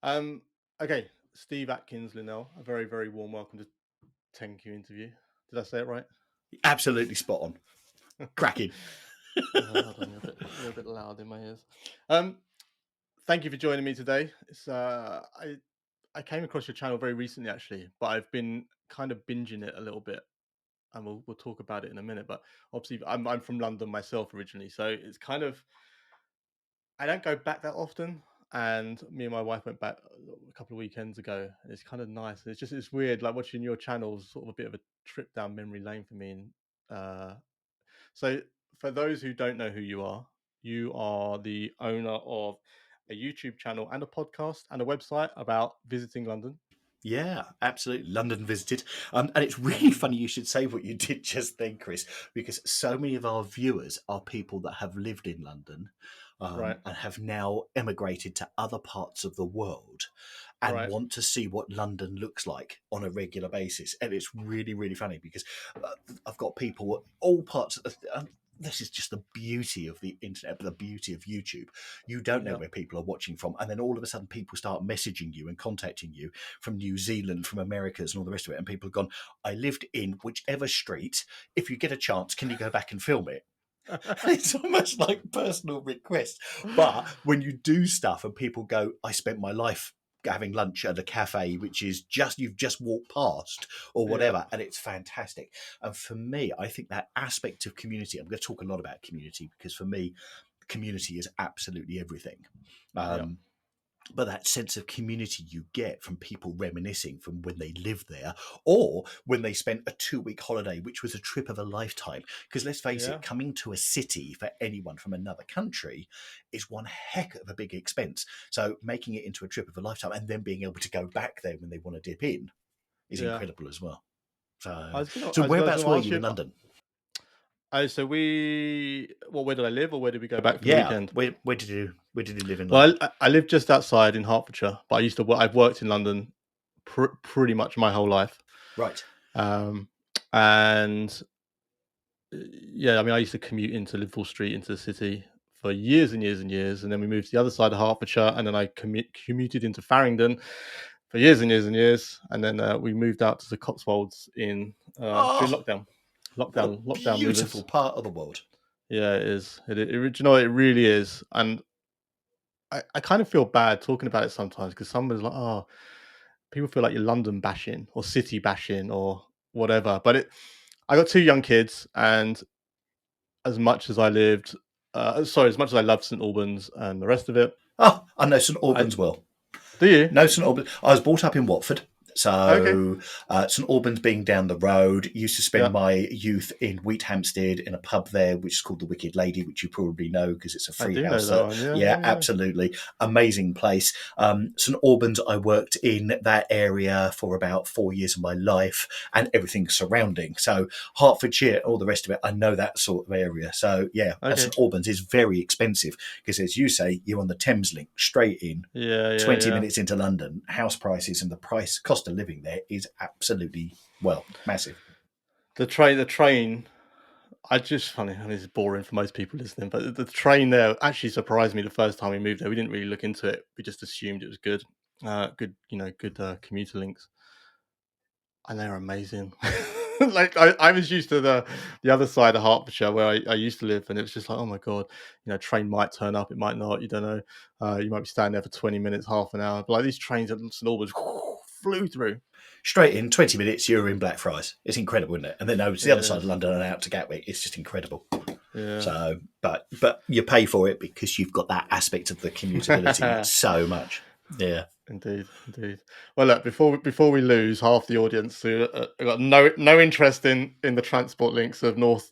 Um, okay, Steve Atkins-Linnell, a very, very warm welcome to 10Q interview. Did I say it right? Absolutely spot on. Cracking. Hold on, you're a bit loud in my ears. Thank you for joining me today. I came across your channel very recently, actually, but I've been kind of binging it a little bit, and we'll talk about it in a minute. But obviously, I'm from London myself originally, so it's kind of I don't go back that often. And me and my wife went back a couple of weekends ago, and it's kind of nice. It's weird, like watching your channels, sort of a bit of a trip down memory lane for me. And uh, so, for those who don't know who you are the owner of a YouTube channel and a podcast and a website about visiting London. Yeah, absolutely. London visited. And it's really funny you should say what you did just then, Chris, because so many of our viewers are people that have lived in London Right, and have now emigrated to other parts of the world and right, want to see what London looks like on a regular basis. And it's really, really funny because I've got people all parts of this is just the beauty of the internet, but the beauty of YouTube. You don't know yeah, where people are watching from. And then all of a sudden people start messaging you and contacting you from New Zealand, from Americas and all the rest of it. And people have gone, I lived in whichever street. If you get a chance, can you go back and film it? It's almost like personal request. But when you do stuff and people go, I spent my life having lunch at a cafe, which is just, you've just walked past or yeah, whatever. And it's fantastic. And for me, I think that aspect of community, I'm going to talk a lot about community because for me, community is absolutely everything. yeah, Um, but that sense of community you get from people reminiscing from when they lived there or when they spent a 2-week holiday, which was a trip of a lifetime. Because let's face yeah, it, coming to a city for anyone from another country is one heck of a big expense. So making it into a trip of a lifetime and then being able to go back there when they want to dip in is yeah. incredible as well. I So, was gonna, so I was whereabouts gonna were ask you you. in London? Where did I live, or where did we go back for the Yeah, weekend? where did you live in Well, London? I live just outside in Hertfordshire, but I've worked in London pretty much my whole life. Right. Um, and yeah, I mean, I used to commute into Liverpool Street into the city for years and years and years, and then we moved to the other side of Hertfordshire, and then I commuted into Farringdon for years and years and years, and then we moved out to the Cotswolds in during Oh, lockdown. what a Lockdown beautiful movers. part of the world. Yeah, it is. You know, it really is, and I kind of feel bad talking about it sometimes because someone's like, oh, people feel like you're London bashing or city bashing or whatever. But I got two young kids, and as much as I lived, as much as I loved St Albans and the rest of it, Oh, I know St I Albans well. do you? No, St Albans. I was brought up in Watford. Okay, So St Albans being down the road, used to spend yeah, my youth in Wheathampstead in a pub there, which is called the Wicked Lady, which you probably know because it's a I free do know house. that one. Yeah, Yeah, yeah, yeah. absolutely. Amazing place. St Albans, I worked in that area for about 4 years of my life and everything surrounding. So Hertfordshire, all the rest of it, I know that sort of area. So yeah, and Okay, St Albans is very expensive because as you say, you're on the Thames link straight in. yeah, yeah, 20 yeah. minutes into London, house prices and the cost of living there is absolutely, well, massive. The train. I just funny, and this is boring for most people listening, but the train there actually surprised me the first time we moved there. We didn't really look into it. We just assumed it was good, good commuter links, and they're amazing. Like I was used to the other side of Hertfordshire where I used to live, and it was just like, oh my god, train might turn up, it might not, you don't know. You might be standing there for 20 minutes, half an hour, but like these trains at St Albans flew through. Straight in 20 minutes, you're in Blackfriars. It's incredible, isn't it? And then over to the Yeah, other it side of is. London and out to Gatwick. It's just incredible. Yeah. So, but you pay for it because you've got that aspect of the commutability so much. Yeah. Indeed, indeed. Well, look, before we lose half the audience who got no interest in the transport links of North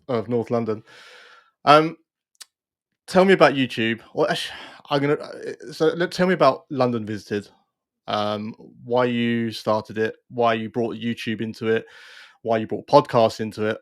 London, um, tell me about YouTube. I'm gonna tell me about London Visited. Why you started it, why you brought YouTube into it, why you brought podcasts into it,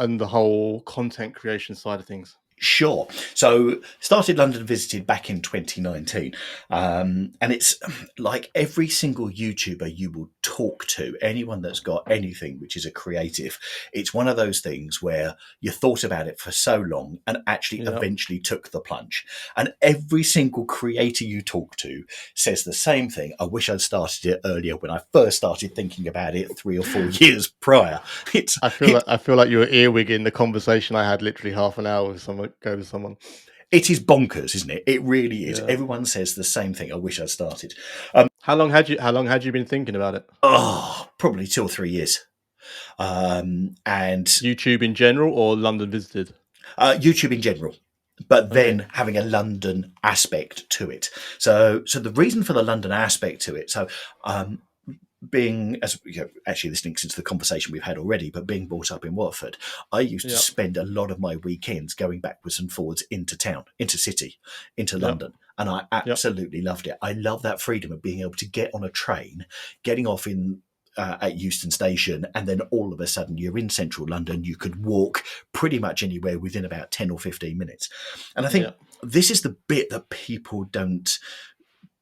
and the whole content creation side of things. Sure. So started London Visited back in 2019. And it's like every single YouTuber you will talk to, anyone that's got anything which is a creative, it's one of those things where you thought about it for so long and actually Yeah. eventually took the plunge. And every single creator you talk to says the same thing. I wish I'd started it earlier when I first started thinking about it 3 or 4 years prior. It's I feel like you were earwigging the conversation I had literally half an hour with someone. It is bonkers, isn't it? It really is. Yeah. Everyone says the same thing. I wish I'd started. How long had you been thinking about it? Probably 2 or 3 years. And YouTube in general or London Visited? YouTube in general, but Okay. then having a London aspect to it. So the reason for the London aspect to it. So being, as actually this links into the conversation we've had already, but being brought up in Watford, I used to Yeah. spend a lot of my weekends going backwards and forwards into town, into city, into Yeah. London, and I Yeah. absolutely loved it. I love that freedom of being able to get on a train, getting off in at Euston Station, and then all of a sudden you're in central London. You could walk pretty much anywhere within about 10 or 15 minutes. And I Yeah. think this is the bit that people don't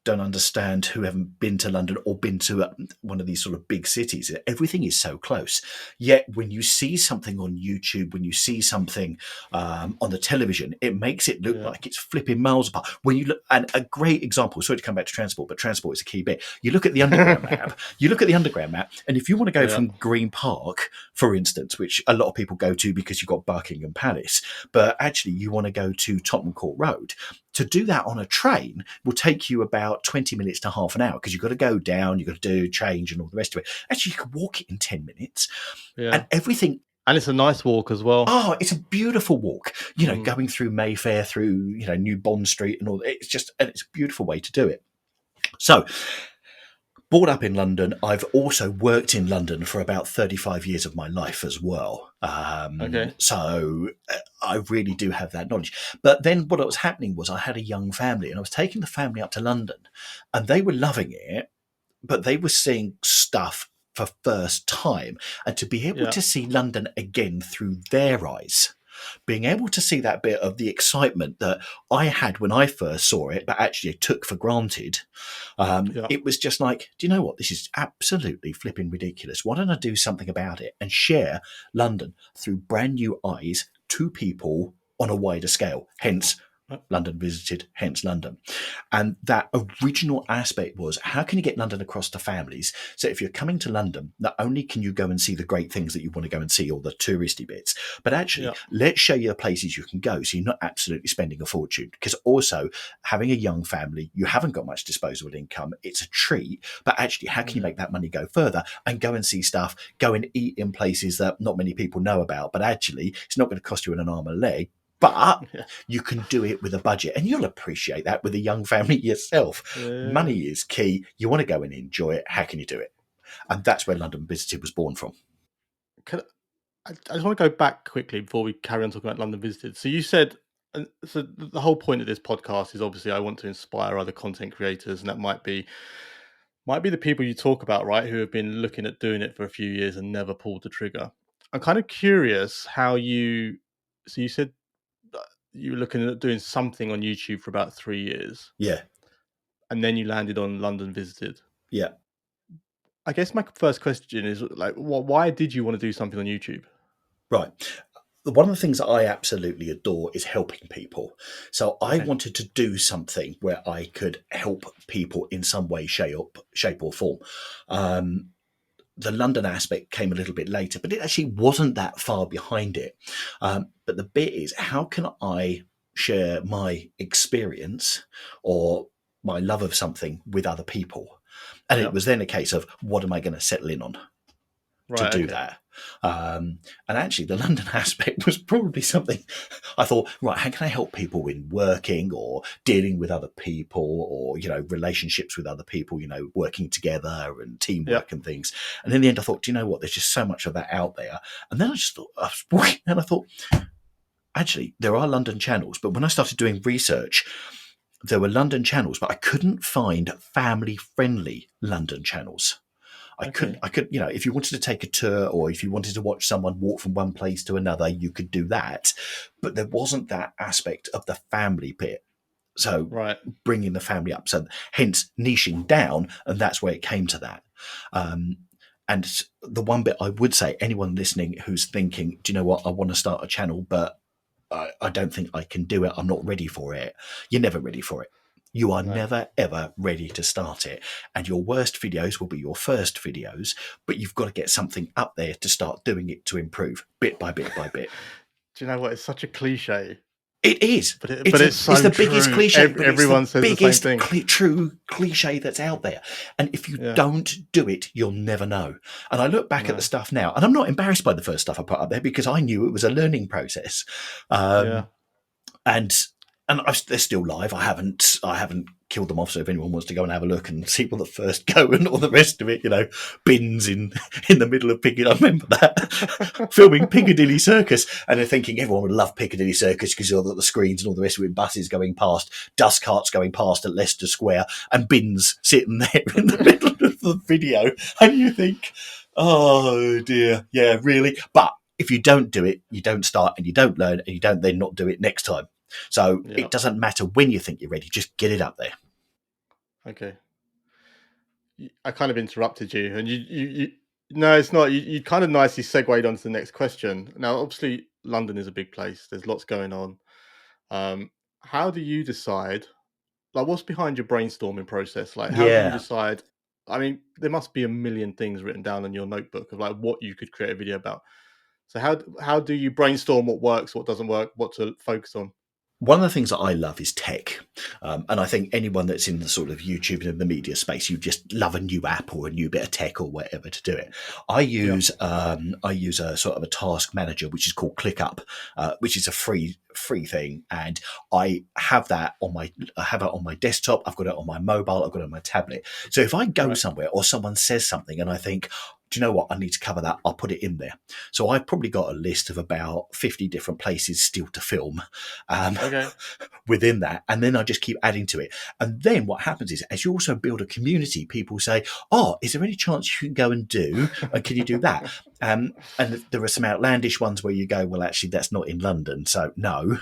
understand who haven't been to London or been to one of these sort of big cities. Everything is so close. Yet when you see something on YouTube, when you see something on the television, it makes it look Yeah. like it's flipping miles apart. When you look, and a great example, sorry to come back to transport, but transport is a key bit. You look at the underground map, and if you want to go Yeah. from Green Park, for instance, which a lot of people go to because you've got Buckingham Palace, but actually you want to go to Tottenham Court Road, to do that on a train will take you about 20 minutes to half an hour because you've got to go down, you've got to do change and all the rest of it. Actually, you could walk it in 10 minutes Yeah. and everything. And it's a nice walk as well. Oh, it's a beautiful walk, Mm. going through Mayfair, through, New Bond Street and all that. It's a beautiful way to do it. So, brought up in London, I've also worked in London for about 35 years of my life as well. Okay. So I really do have that knowledge. But then what was happening was I had a young family and I was taking the family up to London and they were loving it, but they were seeing stuff for first time. And to be able Yeah. to see London again through their eyes, being able to see that bit of the excitement that I had when I first saw it, but actually took for granted, Yeah. it was just like, do you know what? This is absolutely flipping ridiculous. Why don't I do something about it and share London through brand new eyes to people on a wider scale? Hence, Uh, London Visited, hence London. And that original aspect was, how can you get London across to families? So if you're coming to London, not only can you go and see the great things that you want to go and see, all the touristy bits, but actually Yeah. let's show you the places you can go so you're not absolutely spending a fortune. Because also having a young family, you haven't got much disposable income. It's a treat, but actually how can you Yeah. make that money go further and go and see stuff, go and eat in places that not many people know about, but actually it's not going to cost you an arm and a leg. But Yeah. you can do it with a budget, and you'll appreciate that with a young family yourself. Yeah. Money is key. You want to go and enjoy it. How can you do it? And that's where London Visited was born from. Can I just want to go back quickly before we carry on talking about London Visited. So you said, so the whole point of this podcast is obviously I want to inspire other content creators, and that might be the people you talk about, right, who have been looking at doing it for a few years and never pulled the trigger. I'm kind of curious how you. So you said you were looking at doing something on YouTube for about 3 years, Yeah, and then you landed on London Visited. yeah, I guess my first question is like, why did you want to do something on YouTube? right. One of the things that I absolutely adore is helping people. So I Okay. wanted to do something where I could help people in some way, shape or form. Um, the London aspect came a little bit later, but it actually wasn't that far behind it. But the bit is, how can I share my experience or my love of something with other people? And it Yeah. was then a case of, what am I going to settle in on to Right. do Okay. that? And actually, the London aspect was probably something I thought, right, how can I help people in working or dealing with other people or, relationships with other people, working together and Yeah. teamwork and things. And in the end, I thought, do you know what? There's just so much of that out there. And then I just thought, I was walking and I thought, actually, there are London channels. But when I started doing research, there were London channels, but I couldn't find family friendly London channels. Okay. I could, you know, if you wanted to take a tour or if you wanted to watch someone walk from one place to another, you could do that. But there wasn't that aspect of the family bit. So Right. bringing the family up. So hence niching down. And that's where it came to that. Um, and the one bit I would say, anyone listening who's thinking, do you know what, I want to start a channel, but I don't think I can do it. I'm not ready for it. You're never ready for it. You are No. never, ever ready to start it. And your worst videos will be your first videos, but you've got to get something up there to start doing it to improve bit by bit by bit. Do you know what? It's such a cliche, It is. but it's It's so the biggest true. cliche, but it's the Everyone says the same biggest thing. true cliche that's out there. And if you Yeah. don't do it, you'll never know. And I look back at the No. stuff now, and I'm not embarrassed by the first stuff I put up there because I knew it was a learning process. Yeah. And they're still live. I haven't killed them off. So if anyone wants to go and have a look and see what the first go and all the rest of it, you know, bins in the middle of Piccadilly. I remember that filming Piccadilly Circus, and they're thinking everyone would love Piccadilly Circus because you've got the screens and all the rest of it, buses going past, dust carts going past at Leicester Square, and bins sitting there in the middle of the video, and you think, oh dear, yeah, really. But if you don't do it, you don't start and you don't learn and you don't then not do it next time. So Yeah. it doesn't matter when you think you're ready, just get it up there. Okay. I kind of interrupted you, and you no, it's not. You kind of nicely segued on to the next question. Now, obviously, London is a big place. There's lots going on. Um, how do you decide? Like, what's behind your brainstorming process? Like, how do you Yeah. decide? I mean, there must be a million things written down in your notebook of like what you could create a video about. So how do you brainstorm what works, what doesn't work, what to focus on? One of the things that I love is tech. And I think anyone that's in the sort of YouTube and the media space, you just love a new app or a new bit of tech or whatever to do it. I Yeah. use a sort of a task manager, which is called ClickUp, which is a free thing. And I have that I have it on my desktop. I've got it on my mobile. I've got it on my tablet. So if I go Right. somewhere or someone says something and I think, do you know what? I need to cover that. I'll put it in there. So I've probably got a list of about 50 different places still to film. Okay. Within that, and then I just keep adding to it. And then what happens is, as you also build a community, people say, oh, is there any chance you can go and do, and can you do that? And there are some outlandish ones where you go, well, actually that's not in London, so no.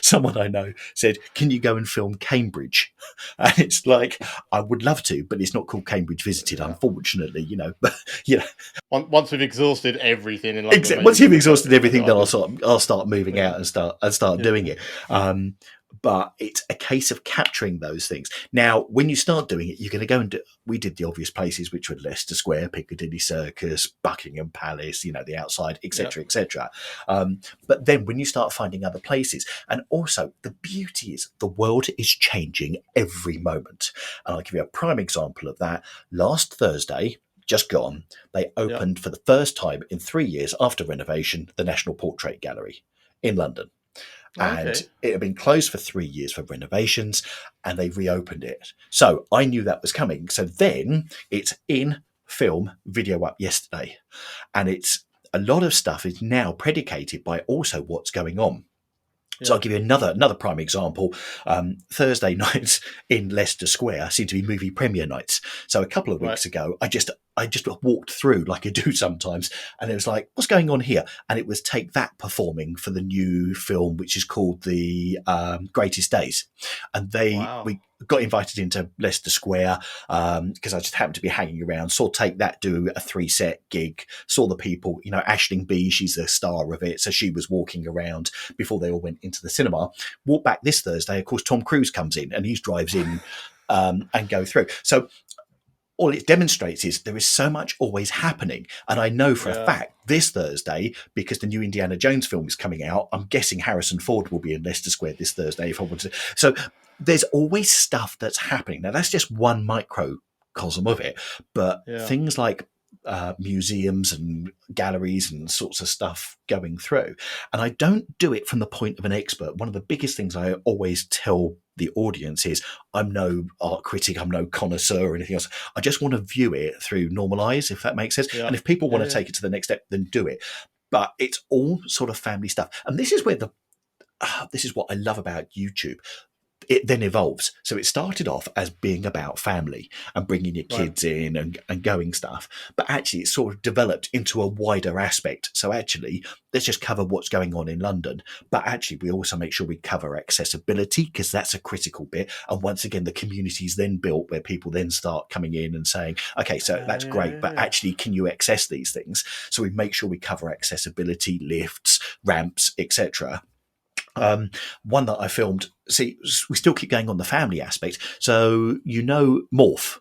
Someone I know said, can you go and film Cambridge? And it's like, I would love to, but it's not called Cambridge Visited, Yeah. unfortunately, you know. But you know, Once we've exhausted everything in London, maybe once we'll you've look exhausted everything, at then others. I'll start moving Yeah. out and start Yeah. doing it. But it's a case of capturing those things. Now, when you start doing it, you're going to go and do. We did the obvious places, which were Leicester Square, Piccadilly Circus, Buckingham Palace, you know, the outside, Yeah. etc., etc. But then when you start finding other places, and also the beauty is the world is changing every moment. And I'll give you a prime example of that. Last Thursday, just gone, they Yeah. opened for the first time in 3 years after renovation the National Portrait Gallery in London. Oh, And okay. it had been closed for 3 years for renovations, and they reopened it. So I knew that was coming. So then it's in film, video up yesterday, and it's a lot of stuff is now predicated by also what's going on. So Yeah. I'll give you another prime example. Thursday nights in Leicester Square seem to be movie premiere nights. So a couple of Right. weeks ago, I just walked through like I do sometimes, and it was like, what's going on here? And it was Take That performing for the new film, which is called The Greatest Days, and Wow. we got invited into Leicester Square because I just happened to be hanging around. Saw Take That do a 3-set gig. Saw the people, you know, Aisling B, she's the star of it, so she was walking around before they all went into the cinema. Walk back this Thursday, of course, Tom Cruise comes in and he drives in and go through. So all it demonstrates is there is so much always happening. And I know for a Yeah. fact this Thursday, because the new Indiana Jones film is coming out, I'm guessing Harrison Ford will be in Leicester Square this Thursday if I want to. So there's always stuff that's happening. Now, that's just one microcosm of it. But Yeah. things like museums and galleries and sorts of stuff going through. And I don't do it from the point of an expert. One of the biggest things I always tell the audience is I'm no art critic, I'm no connoisseur or anything else. I just want to view it through normal eyes, if that makes sense. Yeah. And if people Yeah. want to Yeah. take it to the next step, then do it. But it's all sort of family stuff. And this is where this is what I love about YouTube. it then evolves. So it started off as being about family and bringing your Right. kids in and going stuff. But actually, it's sort of developed into a wider aspect. So actually, let's just cover what's going on in London. But actually, we also make sure we cover accessibility, because that's a critical bit. And once again, the community's then built where people then start coming in and saying, okay, so that's great, but Yeah. actually, can you access these things? So we make sure we cover accessibility, lifts, ramps, etc. One that I filmed. See, we still keep going on the family aspect. So Morph,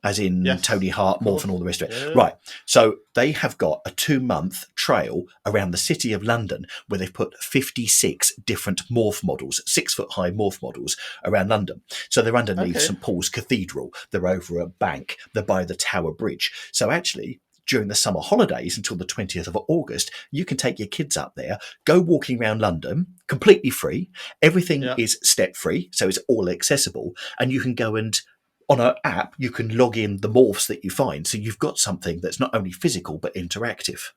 as in Yes, Tony of Hart, Morph, and course. all the rest of it. Yeah. Right. So they have got a 2-month trail around the city of London where they've put 56 different morph models, 6-foot high morph models around London. So they're underneath Okay. St Paul's Cathedral. They're over a bank. They're by the Tower Bridge. So actually, during the summer holidays until the 20th of August, you can take your kids up there, go walking around London completely free. Everything Yeah. is step free, so it's all accessible. And you can go and on an app, you can log in the morphs that you find. So you've got something that's not only physical, but interactive.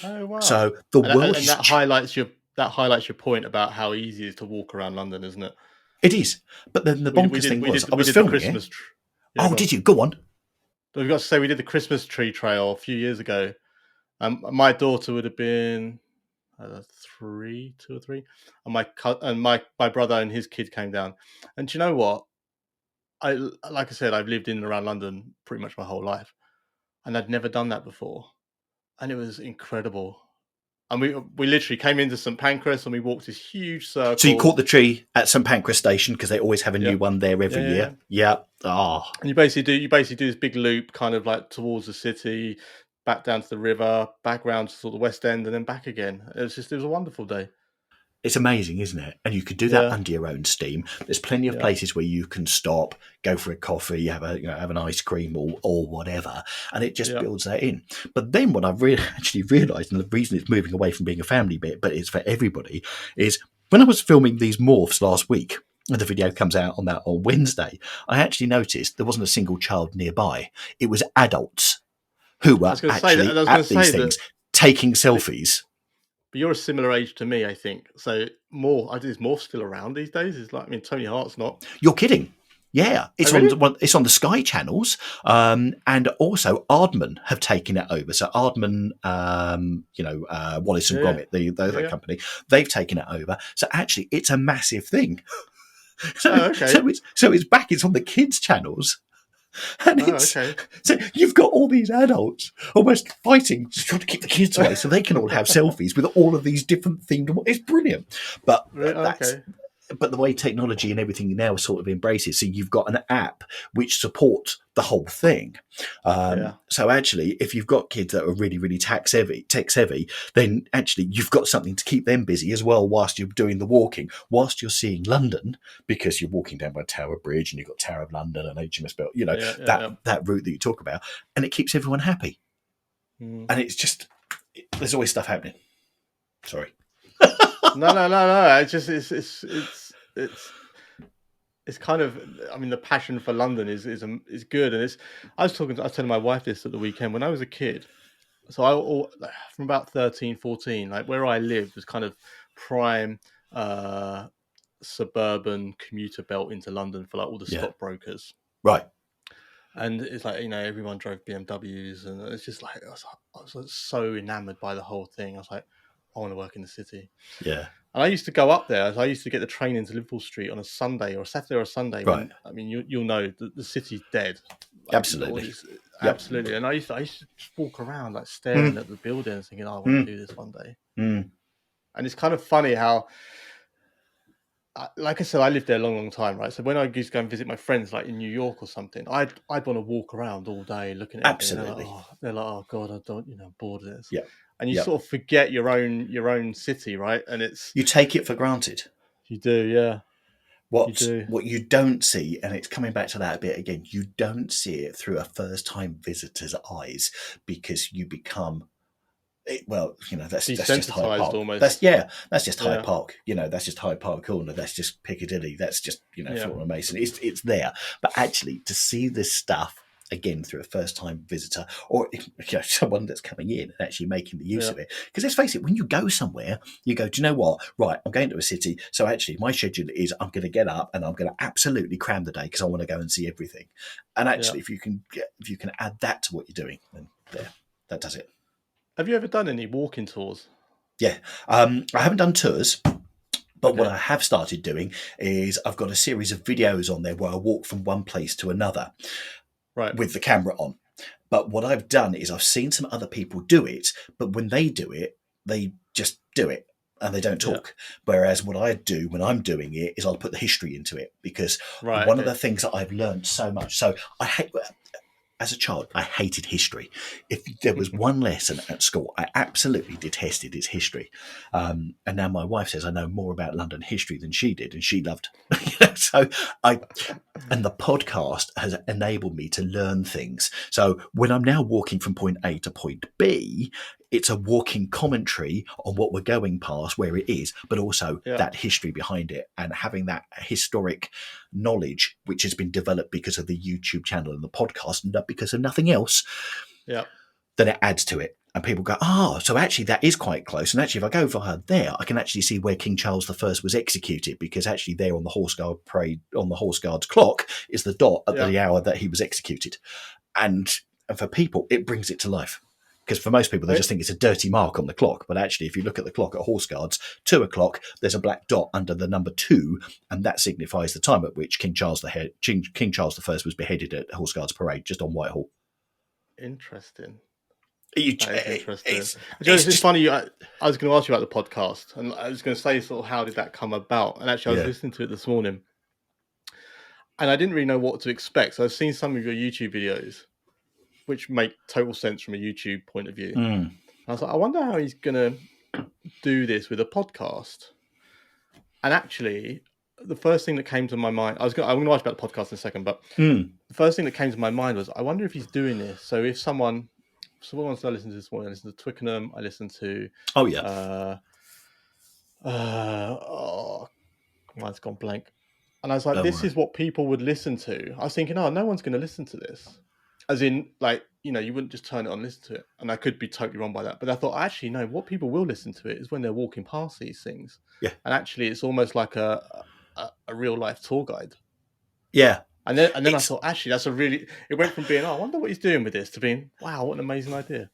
Oh wow. So the And world and is, that highlights your point about how easy it is to walk around London, isn't it? it is. But then the We bonkers did thing we was, did I we was did the filming it. Christmas. Yeah, Oh, go on. did you? Go on. We've got to say we did the Christmas tree trail a few years ago. My daughter would have been 2 or 3, and my brother and his kid came down. And do you know what? I like I said, I've lived in and around London pretty much my whole life, and I'd never done that before, and it was incredible. And we literally came into St Pancras and we walked this huge So you caught circle. the tree at St Pancras Station because they always have a Yeah, new one there yeah, every yeah, year. yeah. Yeah. Oh, And you basically do this big loop, kind of like towards the city, back down to the river, back round to sort of the West End, and then back again. It was a wonderful day. it's amazing, isn't it? And you can do that Yeah, under your own steam. There's plenty of yeah, places where you can stop, go for a coffee, have an ice cream or whatever, and it just yeah. builds that in. But then what I've actually realised, and the reason it's moving away from being a family bit, but it's for everybody, is when I was filming these morphs last week, and the video comes out on Wednesday, I actually noticed there wasn't a single child nearby. It was adults who I were was going to say that. I actually was going at to these say things that. taking But selfies. you're a similar age to me, I think. So more, I think, is more still around these days. It's like, I mean, Tony Hart's not. You're kidding. Yeah, Oh, it's on really? it's on the Sky channels, and also Aardman have taken it over. So Aardman, Wallace and Yeah, Gromit, the yeah. company, they've taken it over. So actually, it's a massive thing. So Oh, okay. it's back. It's on the kids' channels, and Oh, it's okay. so you've got all these adults almost fighting, just trying to keep the kids away, so they can all have selfies with all of these different themed. It's brilliant, but that's Okay. but the way technology and everything now sort of embraces, so you've got an app which supports the whole thing. Yeah. So actually, if you've got kids that are really, really tech savvy, then actually you've got something to keep them busy as well whilst you're doing the walking, whilst you're seeing London, because you're walking down by Tower Bridge and you've got Tower of London and HMS Belt, Yeah. Yeah. that Yeah. that route that you talk about, and it keeps everyone happy. Mm. And it's just there's always stuff happening. Sorry. No, no, no, no. It's kind of. I mean, the passion for London is good, and it's. I was telling my wife this at the weekend when I was a kid. So from about 13, 14, like where I lived was kind of prime uh, suburban commuter belt into London for like all the Yeah. stockbrokers. Right. And it's like, everyone drove BMWs, and it's just like I was like, so enamored by the whole thing. I was like, I want to work in the city. Yeah. And I used to go up there. I used to get the train into Liverpool Street on a Sunday or a Saturday or a Sunday Right. when, I mean, you'll know the city's dead. Like all Absolutely. this, Yep. absolutely. And I used to just walk around like Mm, staring at the buildings, thinking, oh, I want mm, to do this one day. mm. And it's kind of funny how, like I said, I lived there a long, long time, right? So when I used to go and visit my friends, like in New York or something, I'd want to walk around all day looking at everything, and Absolutely. they're like, oh God, I don't, I'm bored of this. Yep. And you Yep. sort of forget your own city, right? And You take it for granted. you do, yeah, you What do. what you don't see, and it's coming back to that a bit again, you don't see it through a first time visitor's eyes because you become that's just Hyde Desensitized Park. That's almost. that's just Hyde Yeah, Park. That's just Hyde Park Corner. That's just Piccadilly. That's just yeah, Fulham and Mason. It's there. But actually, to see this stuff again through a first-time visitor or someone that's coming in and actually making the use Yeah. of it. Because let's face it, when you go somewhere, you go, do you know what? Right, I'm going to a city, so actually my schedule is I'm going to get up and I'm going to absolutely cram the day because I want to go and see everything. And actually, if you can add that to what you're doing, then that does it. Have you ever done any walking tours? Yeah, I haven't done tours. But what Okay. I have started doing is I've got a series of videos on there where I walk from one place to another Right. with the camera on. But what I've done is I've seen some other people do it, but when they do it, they just do it and they don't talk. Whereas what I do when I'm doing it is I'll put the history into it, because Right. one of the things that I've learned so much. So as a child, I hated history. If there was one lesson at school I absolutely detested, it's history. And now my wife says I know more about London history than she did, and she loved. And the podcast has enabled me to learn things. So when I'm now walking from point A to point B, it's a walking commentary on what we're going past, where it is, but also that history behind it, and having that historic knowledge, which has been developed because of the YouTube channel and the podcast, and not because of nothing else. Yeah. Then it adds to it. And people go, so actually that is quite close. And actually, if I go via there, I can actually see where King Charles I was executed, because actually there on the Horse Guard parade, on the Horse Guard's clock, is the dot at the hour that he was executed. And for people, it brings it to life. Because for most people, they just think it's a dirty mark on the clock. But actually, if you look at the clock at Horse Guards, 2 o'clock, there's a black dot under the number 2, and that signifies the time at which King Charles I was beheaded at Horse Guards Parade, just on Whitehall. Interesting. That is interesting. It's funny. I was going to ask you about the podcast, and I was going to say sort of how did that come about? And actually, I was listening to it this morning, and I didn't really know what to expect. So I've seen some of your YouTube videos, which make total sense from a YouTube point of view. I was like, I wonder how he's going to do this with a podcast. And actually, the first thing that came to my mind, I'm going to ask about the podcast in a second, but the first thing that came to my mind was, I wonder if he's doing this. So if someone wants to listen to this morning, I listen to Twickenham, I listen to... mine's gone blank. And I was like, this is what people would listen to. I was thinking, no one's going to listen to this. As in, like, you wouldn't just turn it on and listen to it. And I could be totally wrong by that. But I thought, actually, no, what people will listen to it is when they're walking past these things. Yeah. And actually, it's almost like a real life tour guide. Yeah. And then I thought, actually, it went from being, I wonder what he's doing with this, to being, wow, what an amazing idea.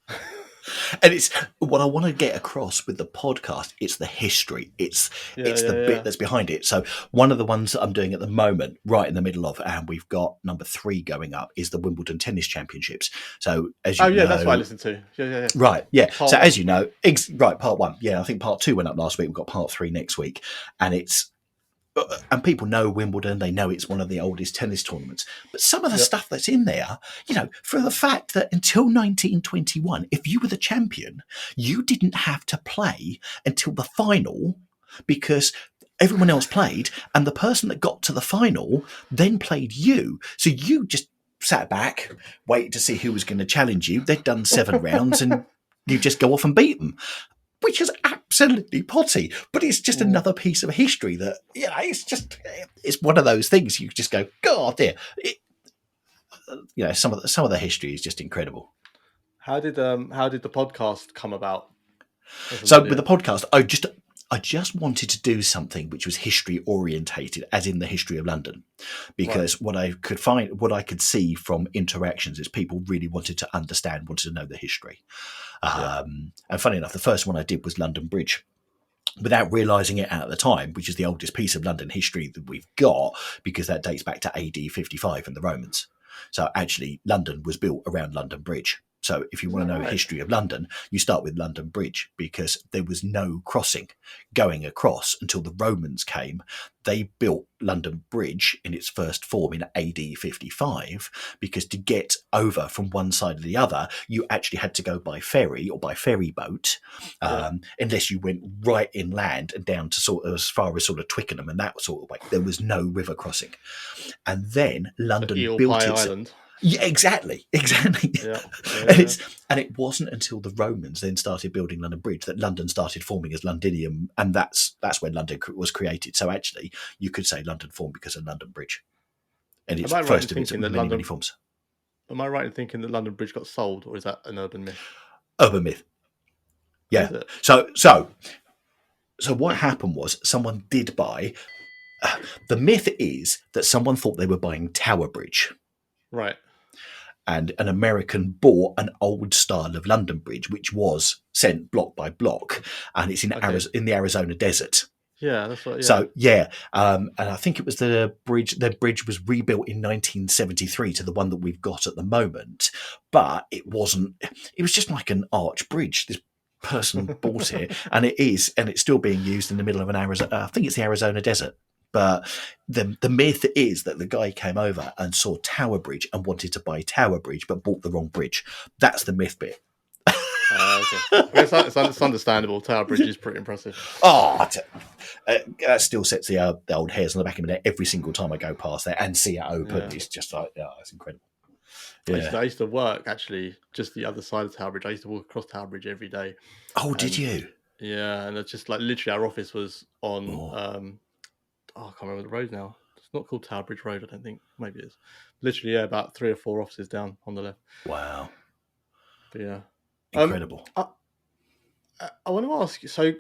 And it's what I want to get across with the podcast. It's the history. It's the bit that's behind it. So one of the ones that I'm doing at the moment, right in the middle of, and we've got number 3 going up, is the Wimbledon Tennis Championships. So as you know, that's what I listened to. Yeah. Right. Yeah. Part so 1. As you know, right, part 1. Yeah, I think part 2 went up last week. We've got part 3 next week, and people know Wimbledon, they know it's one of the oldest tennis tournaments. But some of the stuff that's in there, for the fact that until 1921, if you were the champion, you didn't have to play until the final, because everyone else played, and the person that got to the final then played you. So you just sat back, waited to see who was going to challenge you. They'd done 7 rounds, and you just go off and beat them. Which is absolutely potty, but it's just another piece of history that, it's one of those things you just go, God, dear. Some of the history is just incredible. How did the podcast come about? So with the podcast, I just wanted to do something which was history orientated, as in the history of London, because what I could see from interactions is people really wanted to understand, wanted to know the history. And funny enough, the first one I did was London Bridge, without realising it at the time, which is the oldest piece of London history that we've got, because that dates back to AD 55 and the Romans. So actually, London was built around London Bridge. So if you want to know the history of London, you start with London Bridge, because there was no crossing going across until the Romans came. They built London Bridge in its first form in AD 55, because to get over from one side to the other, you actually had to go by ferry or by ferry boat, unless you went right inland and down to sort of as far as sort of Twickenham and that sort of way. There was no river crossing. And then London built its... Island. Yeah, exactly. Yeah. And it wasn't until the Romans then started building London Bridge that London started forming as Londinium, and that's when London was created. So actually, you could say London formed because of London Bridge, and it's first of its many forms. am I right in thinking that London Bridge got sold, or is that an urban myth? Urban myth. Oh, Yeah. is it? So what happened was someone did buy. The myth is that someone thought they were buying Tower Bridge, Right. and an American bought an old style of London Bridge, which was sent block by block, and it's in Okay. in the Arizona desert. Yeah, that's what. Yeah. So yeah, and I think it was the bridge. The bridge was rebuilt in 1973 to the one that we've got at the moment, but it wasn't. It was just like an arch bridge. This person bought it, and it's still being used in the middle of an Arizona. I think it's the Arizona desert. But the myth is that the guy came over and saw Tower Bridge and wanted to buy Tower Bridge, but bought the wrong bridge. That's the myth bit. Okay. I guess it's understandable. Tower Bridge is pretty impressive. Oh, that still sets the old hairs on the back of my neck every single time I go past there and see it open. Yeah. It's just like, oh, it's incredible. I used to work actually just the other side of Tower Bridge. I used to walk across Tower Bridge every day. Oh, did And you? yeah, and it's just like literally our office was on Oh. I can't remember the road now. It's not called Tower Bridge Road, I don't think. Maybe it is. Literally, yeah, about 3 or 4 offices down on the left. Wow. But yeah. Incredible. I want to ask you, so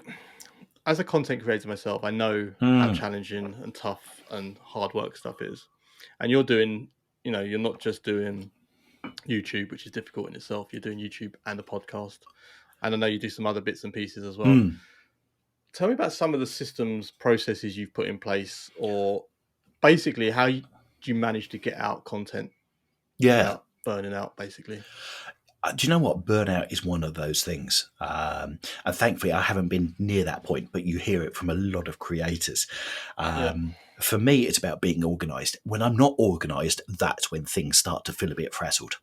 as a content creator myself, I know how challenging and tough and hard work stuff is. And you're doing, you're not just doing YouTube, which is difficult in itself. You're doing YouTube and a podcast. And I know you do some other bits and pieces as well. Tell me about some of the systems, processes you've put in place, or basically how do you manage to get out content without burning out, basically? Do you know what? Burnout is one of those things. And thankfully, I haven't been near that point, but you hear it from a lot of creators. For me, it's about being organised. When I'm not organised, that's when things start to feel a bit frazzled.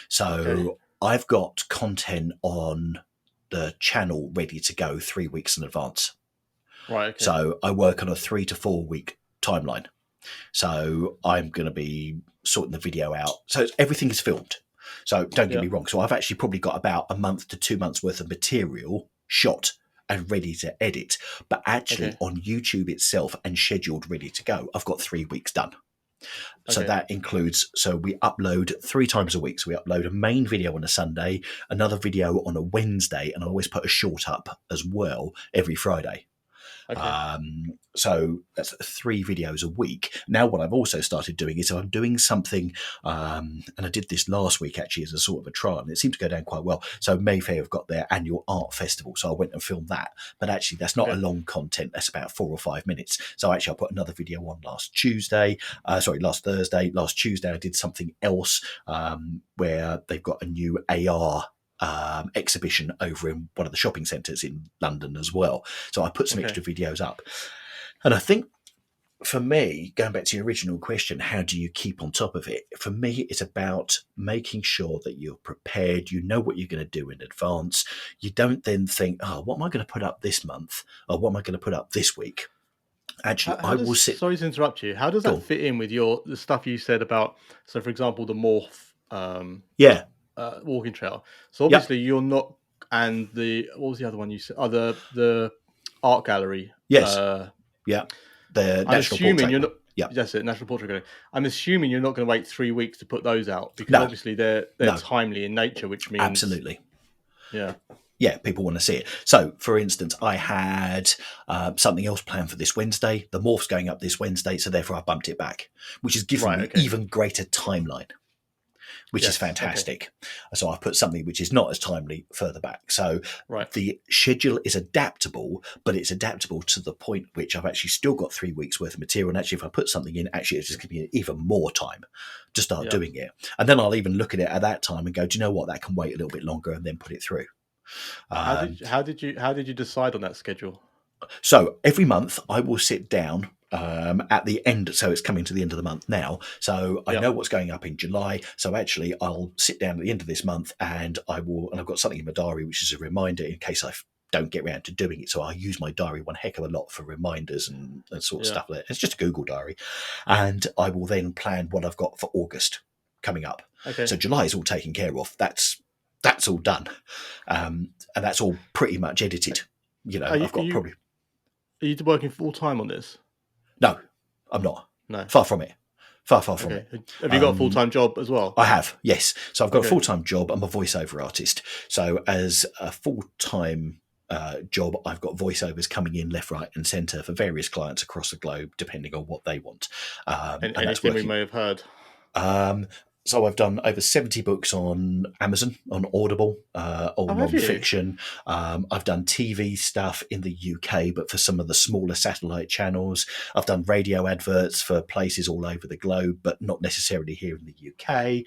So I've got content on the channel ready to go 3 weeks in advance. Right. Okay. So I work on a 3 to 4 week timeline. So I'm going to be sorting the video out. So everything is filmed. So don't get me wrong. So I've actually probably got about a month to 2 months worth of material shot and ready to edit. But actually on YouTube itself and scheduled ready to go, I've got 3 weeks done. So that includes, so we upload 3 times a week. So we upload a main video on a Sunday, another video on a Wednesday, and I always put a short up as well every Friday. So that's 3 videos a week. Now, what I've also started doing is I'm doing something, and I did this last week actually as a sort of a trial, and it seemed to go down quite well. So Mayfair have got their annual art festival, so I went and filmed that. But actually, that's not a long content. That's about 4 or 5 minutes. So actually, I put another video on last Thursday. Last Tuesday, I did something else where they've got a new AR exhibition over in one of the shopping centres in London as well. So I put some extra videos up. And I think for me, going back to your original question, how do you keep on top of it? For me, it's about making sure that you're prepared, you know what you're going to do in advance. You don't then think, oh, what am I going to put up this month? Or what am I going to put up this week? Actually, I will sit... Sorry to interrupt you. How does that fit in with the stuff you said about, so for example, the morph walking trail? So obviously you're not, and what was the other one you said? Oh, the art gallery. Yes. The I'm assuming you're not. Yeah, that's it. National Portrait Gallery. I'm assuming you're not going to wait 3 weeks to put those out because obviously they're timely in nature, which means absolutely. Yeah, people want to see it. So, for instance, I had something else planned for this Wednesday. The morph's going up this Wednesday, so therefore I bumped it back, which has given me even greater timeline, which is fantastic. So I've put something which is not as timely further back. So the schedule is adaptable, but it's adaptable to the point which I've actually still got 3 weeks worth of material. And actually, if I put something in, actually, it's just going to be even more time to start doing it. And then I'll even look at it at that time and go, do you know what? That can wait a little bit longer and then put it through. How did you decide on that schedule? So every month I will sit down at the end. So it's coming to the end of the month now. So I know what's going up in July. So actually I'll sit down at the end of this month and I've got something in my diary, which is a reminder in case I don't get around to doing it. So I use my diary one heck of a lot for reminders and sort of stuff like that. It's just a Google diary. And I will then plan what I've got for August coming up. So July is all taken care of. That's all done. And that's all pretty much edited. I've got probably... Are you working full time on this? No, I'm not. No. Far from it. Far, far from Okay. it. Have you got a full-time job as well? I have, yes. So I've got a Okay. full-time job. I'm a voiceover artist. So as a full-time job, I've got voiceovers coming in left, right, and centre for various clients across the globe, depending on what they want. And And that's anything we working. may have heard? So I've done over 70 books on Amazon, on Audible, all Oh, have you? non-fiction. I've done TV stuff in the UK, but for some of the smaller satellite channels. I've done radio adverts for places all over the globe, but not necessarily here in the UK.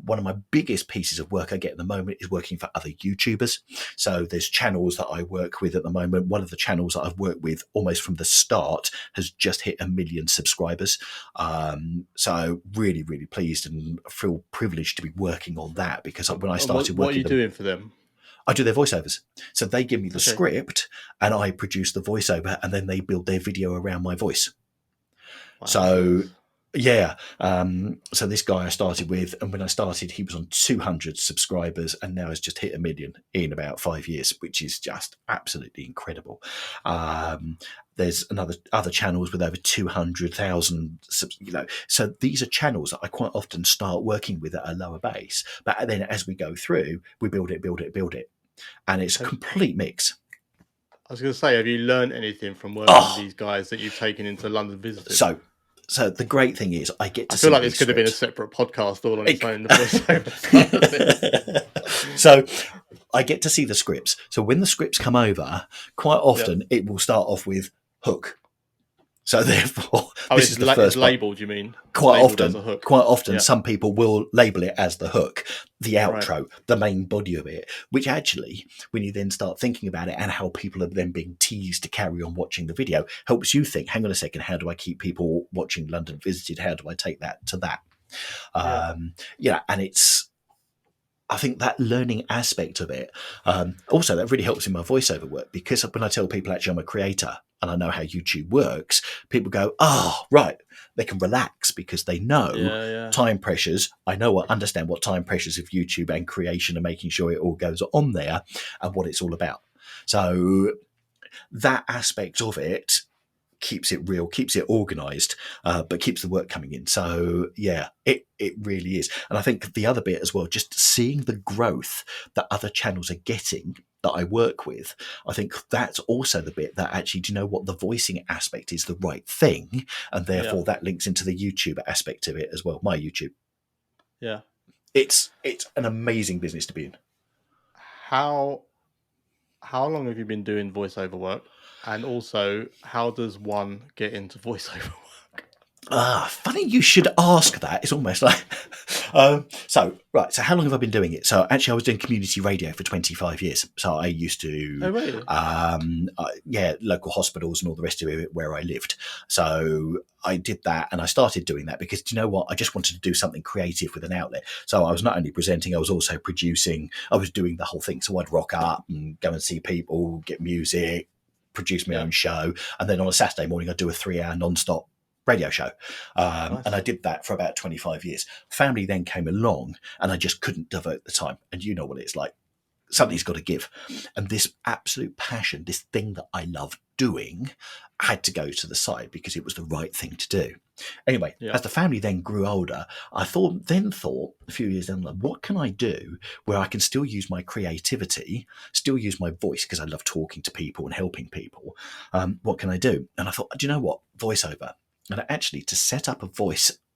One of my biggest pieces of work I get at the moment is working for other YouTubers. So there's channels that I work with at the moment. One of the channels that I've worked with almost from the start has just hit 1 million subscribers. So really, really pleased and feel privileged to be working on that, because when I started What are working you them, doing for them? I do their voiceovers. So they give me the Okay. script and I produce the voiceover, and then they build their video around my voice. Wow, that's So nice. yeah, so this guy I started with, and when I started, he was on 200 subscribers, and now has just hit 1 million in about 5 years, which is just absolutely incredible. There's other channels with over 200,000, so these are channels that I quite often start working with at a lower base, but then as we go through, we build it, and it's a complete mix. I was going to say, have you learned anything from working with Oh, these guys that you've taken into London visiting? so the great thing is I get I to feel see like this these could have been a scripts. separate podcast all on its own, the voiceover side of things. So I get to see the scripts. So when the scripts come over, quite Yeah. often it will start off with hook. So therefore, Oh, this is the it's first part. labelled, you mean? Quite Labelled as a often, hook. quite often, Yeah. some people will label it as the hook, the Right. outro, the main body of it, which actually, when you then start thinking about it and how people are then being teased to carry on watching the video, helps you think, hang on a second, how do I keep people watching London Visited? How do I take that to that? Yeah. And I think that learning aspect of it, also that really helps in my voiceover work, because when I tell people actually I'm a creator and I know how YouTube works, people go, oh, right, they can relax because they know Yeah. time pressures. I understand what time pressures of YouTube and creation and making sure it all goes on there and what it's all about. So that aspect of it keeps it real, keeps it organised, but keeps the work coming in. So yeah, it really is. And I think the other bit as well, just seeing the growth that other channels are getting that I work with, I think that's also the bit that actually, do you know what, the voicing aspect is the right thing, and Yeah. therefore that links into the YouTube aspect of it as well. My YouTube, Yeah. it's an amazing business to be in. How long have you been doing voiceover work? And also, how does one get into voiceover work? Funny you should ask that. It's almost like so how long have I been doing it? So actually I was doing community radio for 25 years. So I used Oh, to really? local hospitals and all the rest of it where I lived. So I did that, and I started doing that because, do you know what, I just wanted to do something creative with an outlet. So I was not only presenting, I was also producing. I was doing the whole thing. So I'd rock up and go and see people, get music, produce my Yeah. own show, and then on a Saturday morning I'd do a 3-hour non-stop radio show. And Nice. I did that for about 25 years. Family then came along and I just couldn't devote the time. And you know what it's like. Something's got to give. And this absolute passion, this thing that I love doing, had to go to the side because it was the right thing to do. Anyway, Yeah. as the family then grew older, I thought a few years down the line, what can I do where I can still use my creativity, still use my voice, because I love talking to people and helping people. What can I do? And I thought, do you know what? Voiceover. And actually, to set up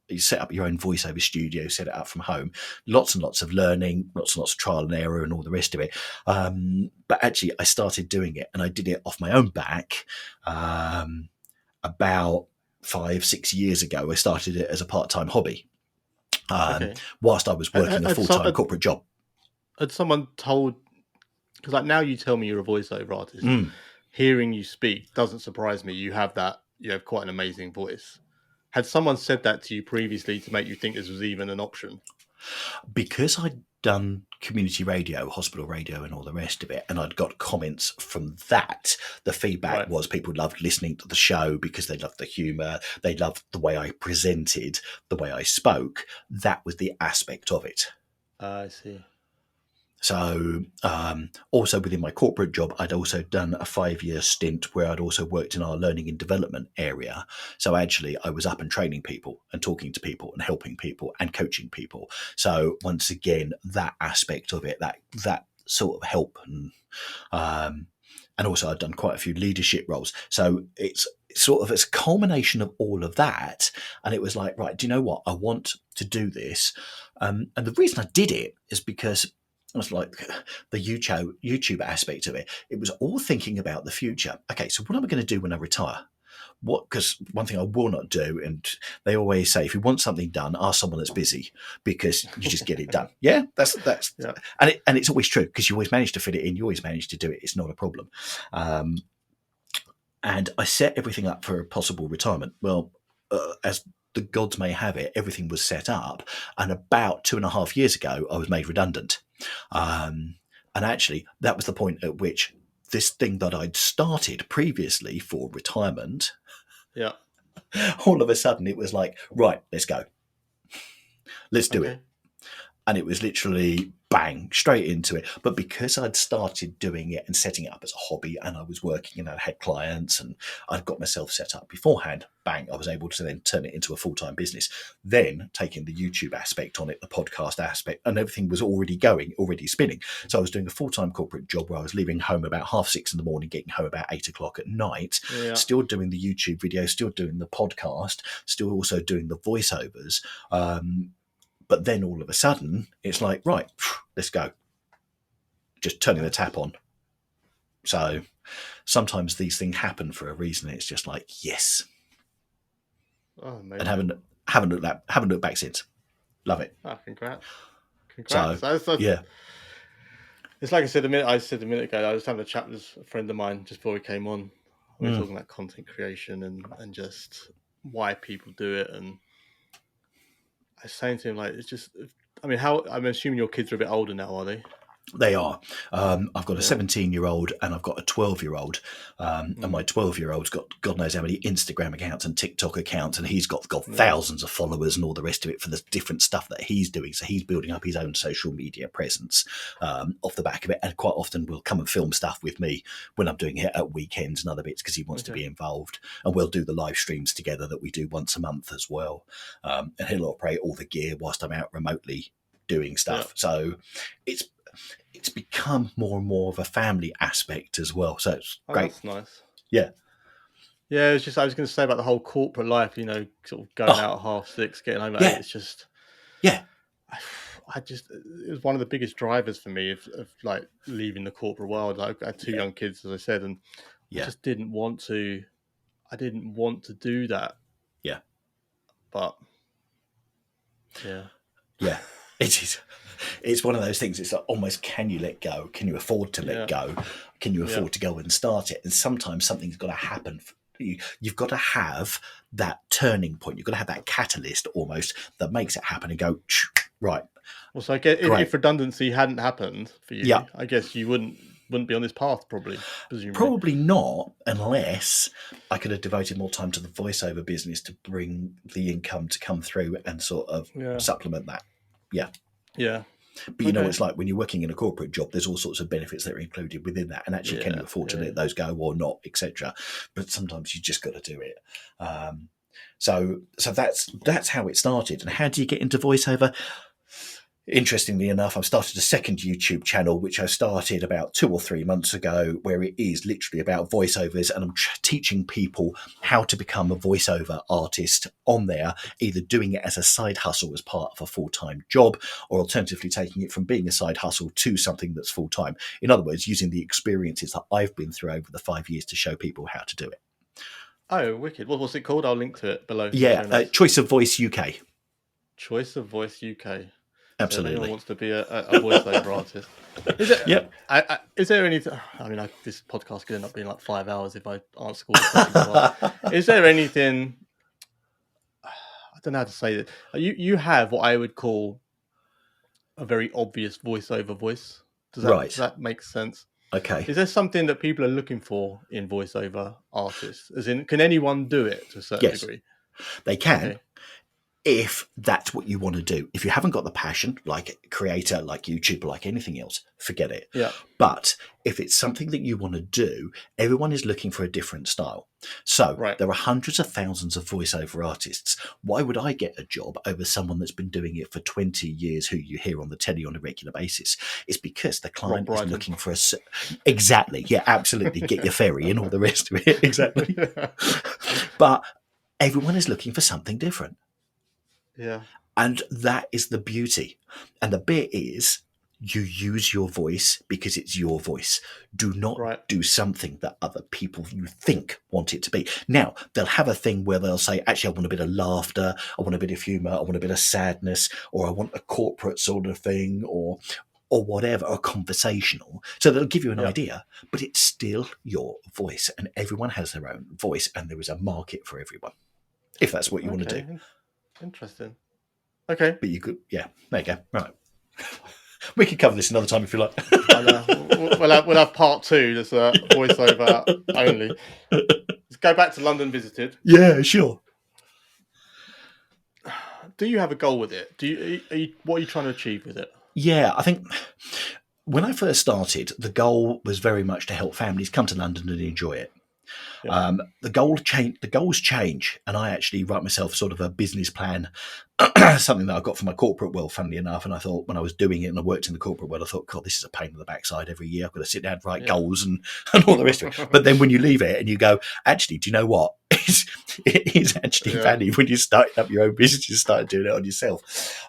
you set up your own voiceover studio, set it up from home, lots and lots of learning, lots and lots of trial and error and all the rest of it. But actually, I started doing it, and I did it off my own back about 5-6 years ago. I started it as a part-time hobby Okay. whilst I was working a Had, full-time corporate job. had someone told? Because like now you tell me you're a voiceover artist. Mm. Hearing you speak doesn't surprise me. You have that. You have quite an amazing voice. Had someone said that to you previously to make you think this was even an option? Because I'd done community radio, hospital radio, and all the rest of it, and I'd got comments from that. The feedback was people loved listening to the show because they loved the humour, they loved the way I presented, the way I spoke. That was the aspect of it. I see. So also within my corporate job, I'd also done a 5-year stint where I'd also worked in our learning and development area. So actually I was up and training people and talking to people and helping people and coaching people. So once again, that aspect of it, that sort of help, and also I've done quite a few leadership roles. So it's a culmination of all of that. And it was like, right, do you know what? I want to do this. And the reason I did it is because it was like the YouTube aspect of it. It was all thinking about the future. Okay, so what am I going to do when I retire? Because one thing I will not do, and they always say, if you want something done, ask someone that's busy, because you just get it done. Yeah, that's Yeah. and it's always true, because you always manage to fit it in. You always manage to do it. It's not a problem. And I set everything up for a possible retirement. Well, as the gods may have it, everything was set up, and about 2.5 years ago, I was made redundant. And actually, that was the point at which this thing that I'd started previously for retirement, Yeah. all of a sudden it was like, right, let's go. Let's do it. Okay. And it was literally bang, straight into it. But because I'd started doing it and setting it up as a hobby, and I was working, I had clients, and I'd got myself set up beforehand, bang, I was able to then turn it into a full-time business. Then taking the YouTube aspect on it, the podcast aspect, and everything was already going, already spinning. So I was doing a full-time corporate job where I was leaving home about 6:30 in the morning, getting home about 8 o'clock at night, Yeah. still doing the YouTube video, still doing the podcast, still also doing the voiceovers. But then all of a sudden, it's like, right, let's go. Just turning the tap on. So sometimes these things happen for a reason. It's just like, yes. Oh, amazing. And haven't looked back since. Love it. Oh, congrats. So, yeah. It's like I said a minute ago, I was having a chat with a friend of mine just before we came on. We were talking about content creation and just why people do it. And I was saying to him, like, it's just, I'm assuming your kids are a bit older now, are they? They are. I've got a 17-year-old and I've got a 12-year-old. And my 12-year-old's got God knows how many Instagram accounts and TikTok accounts, and he's got thousands of followers and all the rest of it for the different stuff that he's doing. So he's building up his own social media presence off the back of it, and quite often will come and film stuff with me when I'm doing it at weekends and other bits, because he wants to be involved. And we'll do the live streams together that we do once a month as well. And he'll operate all the gear whilst I'm out remotely doing stuff. So it's become more and more of a family aspect as well. So it's great. That's nice. Yeah. Yeah, it's just, I was going to say about the whole corporate life, sort of going out at 6:30, getting home at 8. It's just, it was one of the biggest drivers for me of like leaving the corporate world. Like, I had 2 young kids, as I said, and I just didn't want to do that. Yeah. But yeah. It is. It's one of those things. It's like, almost, can you let go? Can you afford to let go? Can you afford to go and start it? And sometimes something's got to happen for you. You've got to have that turning point. You've got to have that catalyst almost that makes it happen and go, right. Well, so I guess if redundancy hadn't happened for you, I guess you wouldn't be on this path, presumably. Probably not, unless I could have devoted more time to the voiceover business to bring the income to come through and sort of supplement that. Yeah. But you know what it's like when you're working in a corporate job, there's all sorts of benefits that are included within that. And actually, can you afford to let those go or not, etc. But sometimes you just got to do it. So that's how it started. And how do you get into voiceover? Interestingly enough, I've started a second YouTube channel, which I started about 2 or 3 months ago, where it is literally about voiceovers, and I'm teaching people how to become a voiceover artist on there, either doing it as a side hustle as part of a full-time job, or alternatively taking it from being a side hustle to something that's full-time. In other words, using the experiences that I've been through over the 5 years to show people how to do it. Oh, wicked. What's it called? I'll link to it below. Yeah, Choice of Voice UK. Choice of Voice UK. Absolutely. So anyone wants to be a voiceover artist. Is there anything? I mean, this podcast could end up being like 5 hours if I answer all the questions. Is there anything? I don't know how to say it. You have what I would call a very obvious voiceover voice. Does that make sense? Okay. Is there something that people are looking for in voiceover artists? As in, can anyone do it to a certain degree? They can. Okay. if that's what you want to do. If you haven't got the passion, like creator, like YouTube, like anything else, forget it. Yeah. But if it's something that you want to do, everyone is looking for a different style. So Right. there are hundreds of thousands of voiceover artists. Why would I get a job over someone that's been doing it for 20 years who you hear on the telly on a regular basis? It's because the Rob client is Brydon. looking for exactly. Yeah, absolutely. Get your ferry and all the rest of it. Exactly. But everyone is looking for something different. Yeah. And that is the beauty. And the bit is you use your voice because it's your voice. Do not Right. do something that other people you think want it to be. Now, they'll have a thing where they'll say, actually, I want a bit of laughter, I want a bit of humour, I want a bit of sadness, or I want a corporate sort of thing, or whatever, or conversational. So they'll give you an Yeah. idea, but it's still your voice. And everyone has their own voice, and there is a market for everyone, if that's what you want to do. Interesting. Okay. But you could, yeah, there you go. Right. We could cover this another time if you like. We'll have part 2. That's voiceover only. Let's go back to London Visited. Yeah, sure. Do you have a goal with it? What are you trying to achieve with it? Yeah, I think when I first started, the goal was very much to help families come to London and enjoy it. Yeah. The goals change, and I actually write myself sort of a business plan, something that I got from my corporate world, funnily enough. And I thought when I was doing it and I worked in the corporate world, I thought, God, this is a pain in the backside every year. I've got to sit down and write goals and all the rest of it. But then when you leave it and you go, actually, do you know what? It is actually value when you start up your own business, you start doing it on yourself.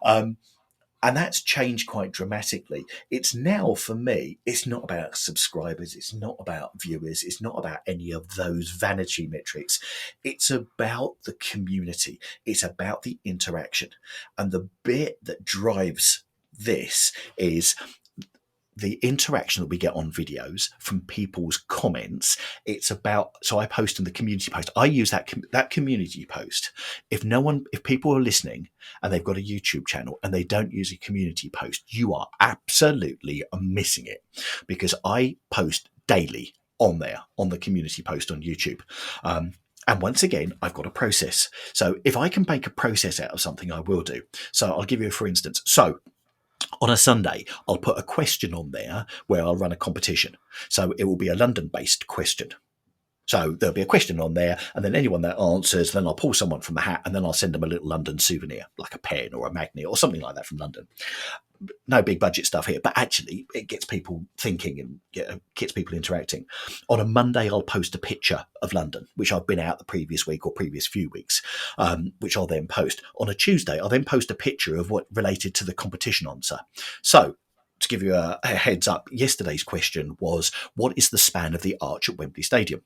And that's changed quite dramatically. It's now, for me, it's not about subscribers. It's not about viewers. It's not about any of those vanity metrics. It's about the community. It's about the interaction. And the bit that drives this is the interaction that we get on videos from people's comments. It's about, so I post in the community post. I use that community post. If people are listening and they've got a YouTube channel and they don't use a community post, you are absolutely missing it, because I post daily on there, on the community post on YouTube. And once again, I've got a process. So if I can make a process out of something, I will do. So I'll give you for instance. So on a Sunday, I'll put a question on there where I'll run a competition. So it will be a London-based question. So there'll be a question on there, and then anyone that answers, then I'll pull someone from the hat, and then I'll send them a little London souvenir, like a pen or a magnet or something like that from London. No big budget stuff here, but actually it gets people thinking and gets people interacting. On a Monday, I'll post a picture of London, which I've been out the previous week or previous few weeks, which I'll then post. On a Tuesday, I'll then post a picture of what related to the competition answer. So to give you a heads up, yesterday's question was, what is the span of the arch at Wembley Stadium?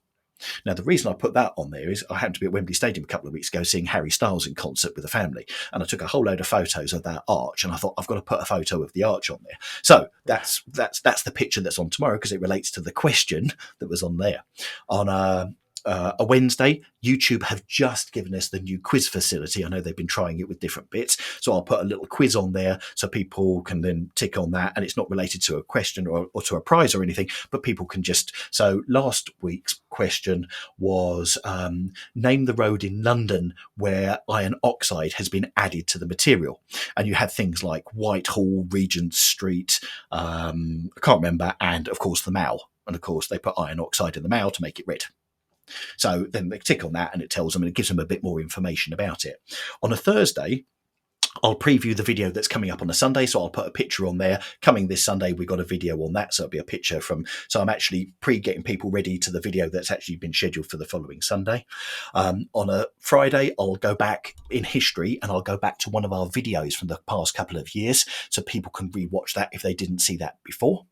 Now, the reason I put that on there is I happened to be at Wembley Stadium a couple of weeks ago seeing Harry Styles in concert with the family, and I took a whole load of photos of that arch, and I thought, I've got to put a photo of the arch on there. So that's the picture that's on tomorrow, because it relates to the question that was on there. On a Wednesday, YouTube have just given us the new quiz facility. I know they've been trying it with different bits, so I'll put a little quiz on there so people can then tick on that, and it's not related to a question or to a prize or anything, but people can just. So last week's question was, name the road in London where iron oxide has been added to the material, and you had things like Whitehall, Regent Street, I can't remember, and of course the Mall, and of course they put iron oxide in the Mall to make it red. So then they tick on that and it tells them, and it gives them a bit more information about it. On a Thursday, I'll preview the video that's coming up on a Sunday. So I'll put a picture on there. Coming this Sunday, we've got a video on that. So it'll be a picture from, so I'm actually getting people ready to the video that's actually been scheduled for the following Sunday. On a Friday, I'll go back in history and I'll go back to one of our videos from the past couple of years so people can rewatch that if they didn't see that before.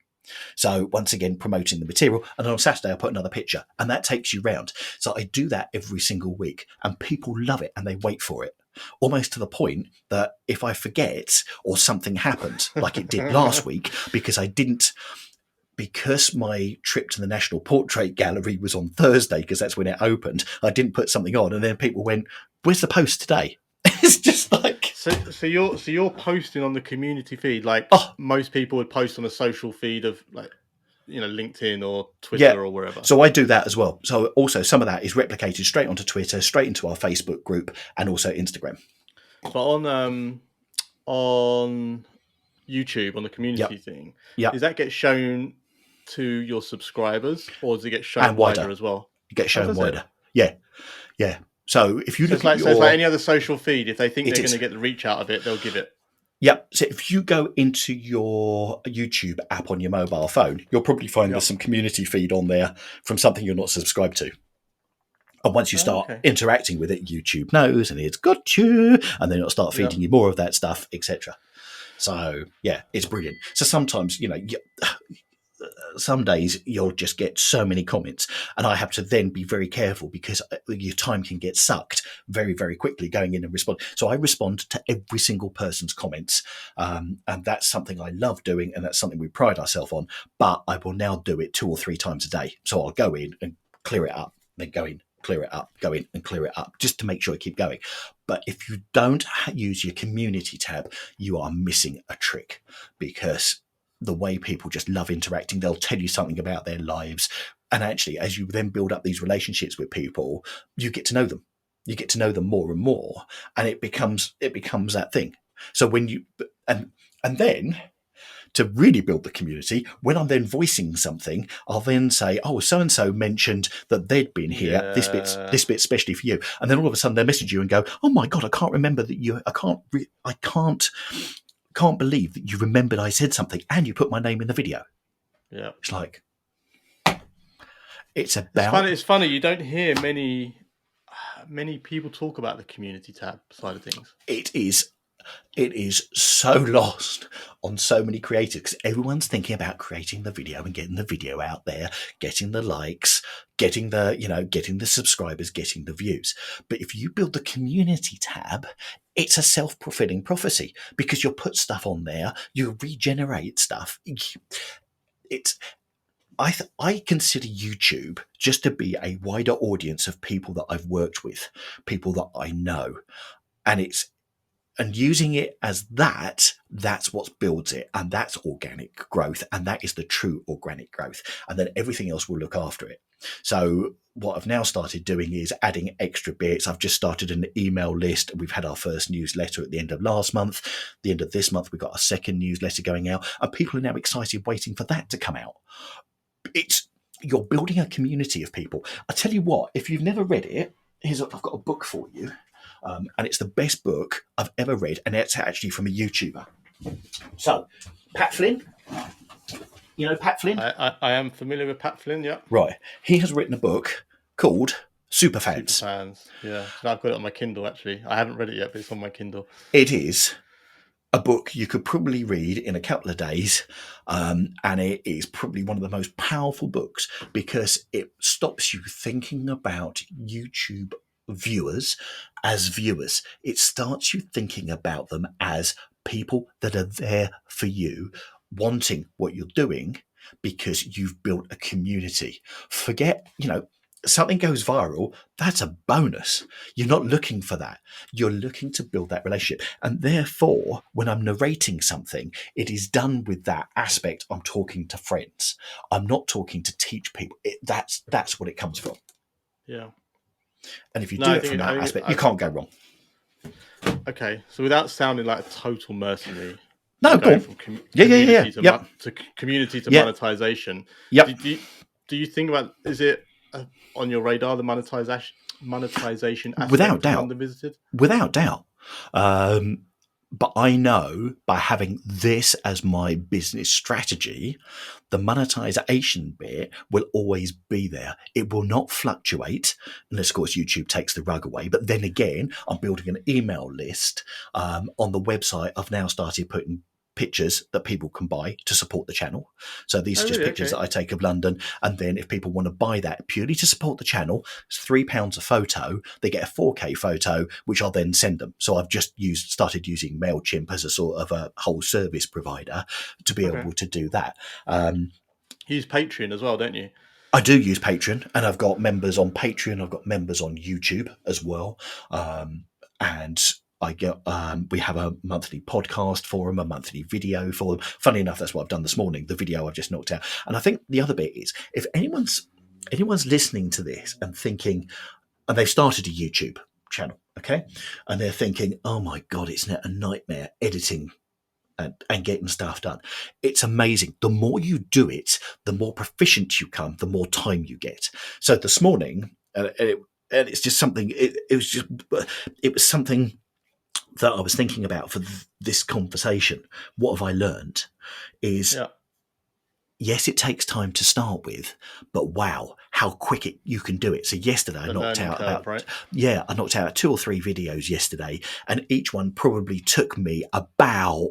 So once again, promoting the material. And then on Saturday, I'll put another picture, and that takes you round. So I do that every single week, and people love it and they wait for it. Almost to the point that if I forget or something happens, like it did last week, because my trip to the National Portrait Gallery was on Thursday, because that's when it opened, I didn't put something on, and then people went, "Where's the post today?" It's just like, so you're posting on the community feed like most people would post on a social feed of, like, LinkedIn or Twitter or wherever. So I do that as well. So also some of that is replicated straight onto Twitter, straight into our Facebook group, and also Instagram. But on YouTube, on the community Yep. thing, Yep. does that get shown to your subscribers, or does it get shown And wider. wider as well? You get Oh, shown does it? wider. Yeah. Yeah. So if you So look at it's like your, any other social feed. If they think it they're going is. to get the reach out of it, they'll give it. Yep. So if you go into your YouTube app on your mobile phone, you'll probably find Yep. there's some community feed on there from something you're not subscribed to. And once you start Okay. interacting with it, YouTube knows and it's got you, and then it'll start feeding you more of that stuff, etc. So yeah, it's brilliant. So sometimes, some days you'll just get so many comments, and I have to then be very careful because your time can get sucked very, very quickly going in and respond. So I respond to every single person's comments, and that's something I love doing, and that's something we pride ourselves on. But I will now do it 2 or 3 times a day. So I'll go in and clear it up, then go in, clear it up, go in and clear it up, just to make sure I keep going. But if you don't use your community tab, you are missing a trick, because the way people just love interacting, they'll tell you something about their lives. And actually, as you then build up these relationships with people, you get to know them. You get to know them more and more, and it becomes that thing. So when you and then to really build the community, when I'm then voicing something, I'll then say, "Oh, so and so mentioned that they'd been here. Yeah. This bit especially for you." And then all of a sudden they message you and go, "Oh my god, I can't remember that you. I can't believe that you remembered I said something and you put my name in the video." Yeah. It's like, it's about. It's funny. You don't hear many people talk about the community tab side of things. It is so lost on so many creators, because everyone's thinking about creating the video and getting the video out there, getting the likes, getting the subscribers, getting the views. But if you build the community tab, it's a self-fulfilling prophecy, because you'll put stuff on there, you regenerate stuff. I consider YouTube just to be a wider audience of people that I've worked with, people that I know, and using it as that's what builds it, and that's organic growth, and that is the true organic growth, and then everything else will look after it. So what I've now started doing is adding extra bits. I've just started an email list. We've had our first newsletter at the end of last month. The end of this month, we've got a second newsletter going out, and people are now excited waiting for that to come out. You're building a community of people. I tell you what, if you've never read it, I've got a book for you. And it's the best book I've ever read, and it's actually from a YouTuber. So, Pat Flynn. You know Pat Flynn? I am familiar with Pat Flynn, yeah. Right. He has written a book called Superfans. Superfans, yeah. I've got it on my Kindle, actually. I haven't read it yet, but it's on my Kindle. It is a book you could probably read in a couple of days, and it is probably one of the most powerful books, because it stops you thinking about YouTube viewers as viewers. It starts you thinking about them as people that are there for you, wanting what you're doing because you've built a community. Forget, something goes viral, that's a bonus. You're not looking for that. You're looking to build that relationship. And therefore, when I'm narrating something, it is done with that aspect. I'm talking to friends. I'm not talking to teach people. That's what it comes from. Yeah. And if you do it from that aspect, you can't go wrong. Okay, so without sounding like a total mercenary, no, go on. To community to monetization. Yep. Do you think about, is it on your radar, the monetization aspect? Without doubt. London Visited? Without doubt. But I know, by having this as my business strategy, the monetization bit will always be there. It will not fluctuate unless, of course, YouTube takes the rug away. But then again, I'm building an email list on the website. I've now started putting pictures that people can buy to support the channel. So these are just pictures that I take of London. And then if people want to buy that purely to support the channel, it's £3 a photo. They get a 4K photo, which I'll then send them. So I've just started using MailChimp as a sort of a whole service provider to be able to do that. You use Patreon as well, don't you? I do use Patreon, and I've got members on Patreon. I've got members on YouTube as well. And we have a monthly podcast for them, a monthly video for them. Funny enough, that's what I've done this morning, the video I've just knocked out. And I think the other bit is, if anyone's listening to this and thinking, and they've started a YouTube channel, Okay. And they're thinking, oh my God, it's a nightmare editing and getting stuff done. It's amazing. The more you do it, the more proficient you come, the more time you get. So this morning, and it's just something, it was something that I was thinking about for this conversation. What have I learned is, Yeah. yes, it takes time to start with, but wow, how quick you can do it. So yesterday The learning curve, right? I knocked out 2 or 3 videos yesterday, and each one probably took me about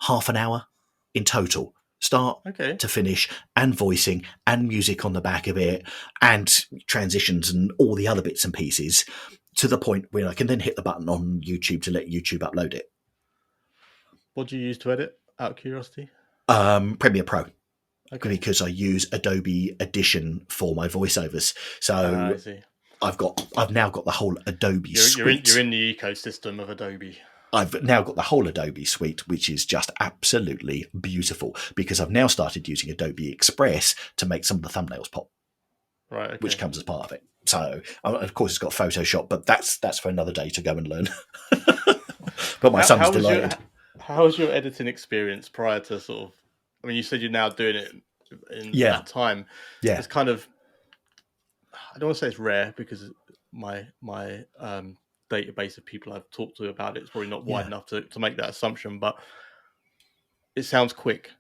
half an hour in total, start Okay. to finish, and voicing and music on the back of it and transitions and all the other bits and pieces, to the point where I can then hit the button on YouTube to let YouTube upload it. What do you use to edit, out of curiosity? Premiere Pro. Okay. Because I use Adobe Audition for my voiceovers. So I see. I've now got the whole Adobe You're suite. in the ecosystem of Adobe. I've now got the whole Adobe suite, which is just absolutely beautiful, because I've now started using Adobe Express to make some of the thumbnails pop, Right. Okay. which comes as part of it. So, of course, it's got Photoshop, but that's for another day to go and learn. But my son's delighted. How was your editing experience prior to sort of? I mean, you said you're now doing it in that time. Yeah. It's kind of, I don't want to say it's rare, because my database of people I've talked to about it is probably not wide enough to make that assumption, but it sounds quick.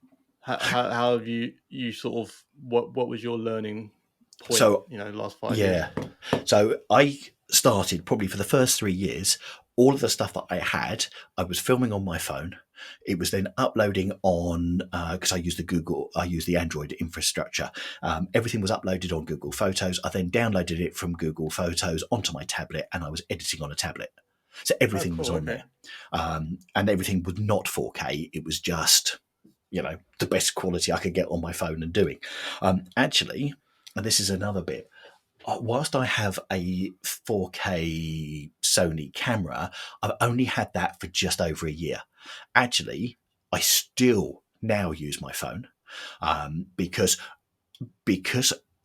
How have you sort of, what was your learning point? So, last 5 years. So I started probably for the first 3 years. All of the stuff that I had, I was filming on my phone. It was then uploading on, because I use the Android infrastructure. Everything was uploaded on Google Photos. I then downloaded it from Google Photos onto my tablet, and I was editing on a tablet. So everything was on there. And everything was not 4K. It was just, the best quality I could get on my phone and doing. Actually, and this is another bit, whilst I have a 4K Sony camera, I've only had that for just over a year. Actually, I still now use my phone, because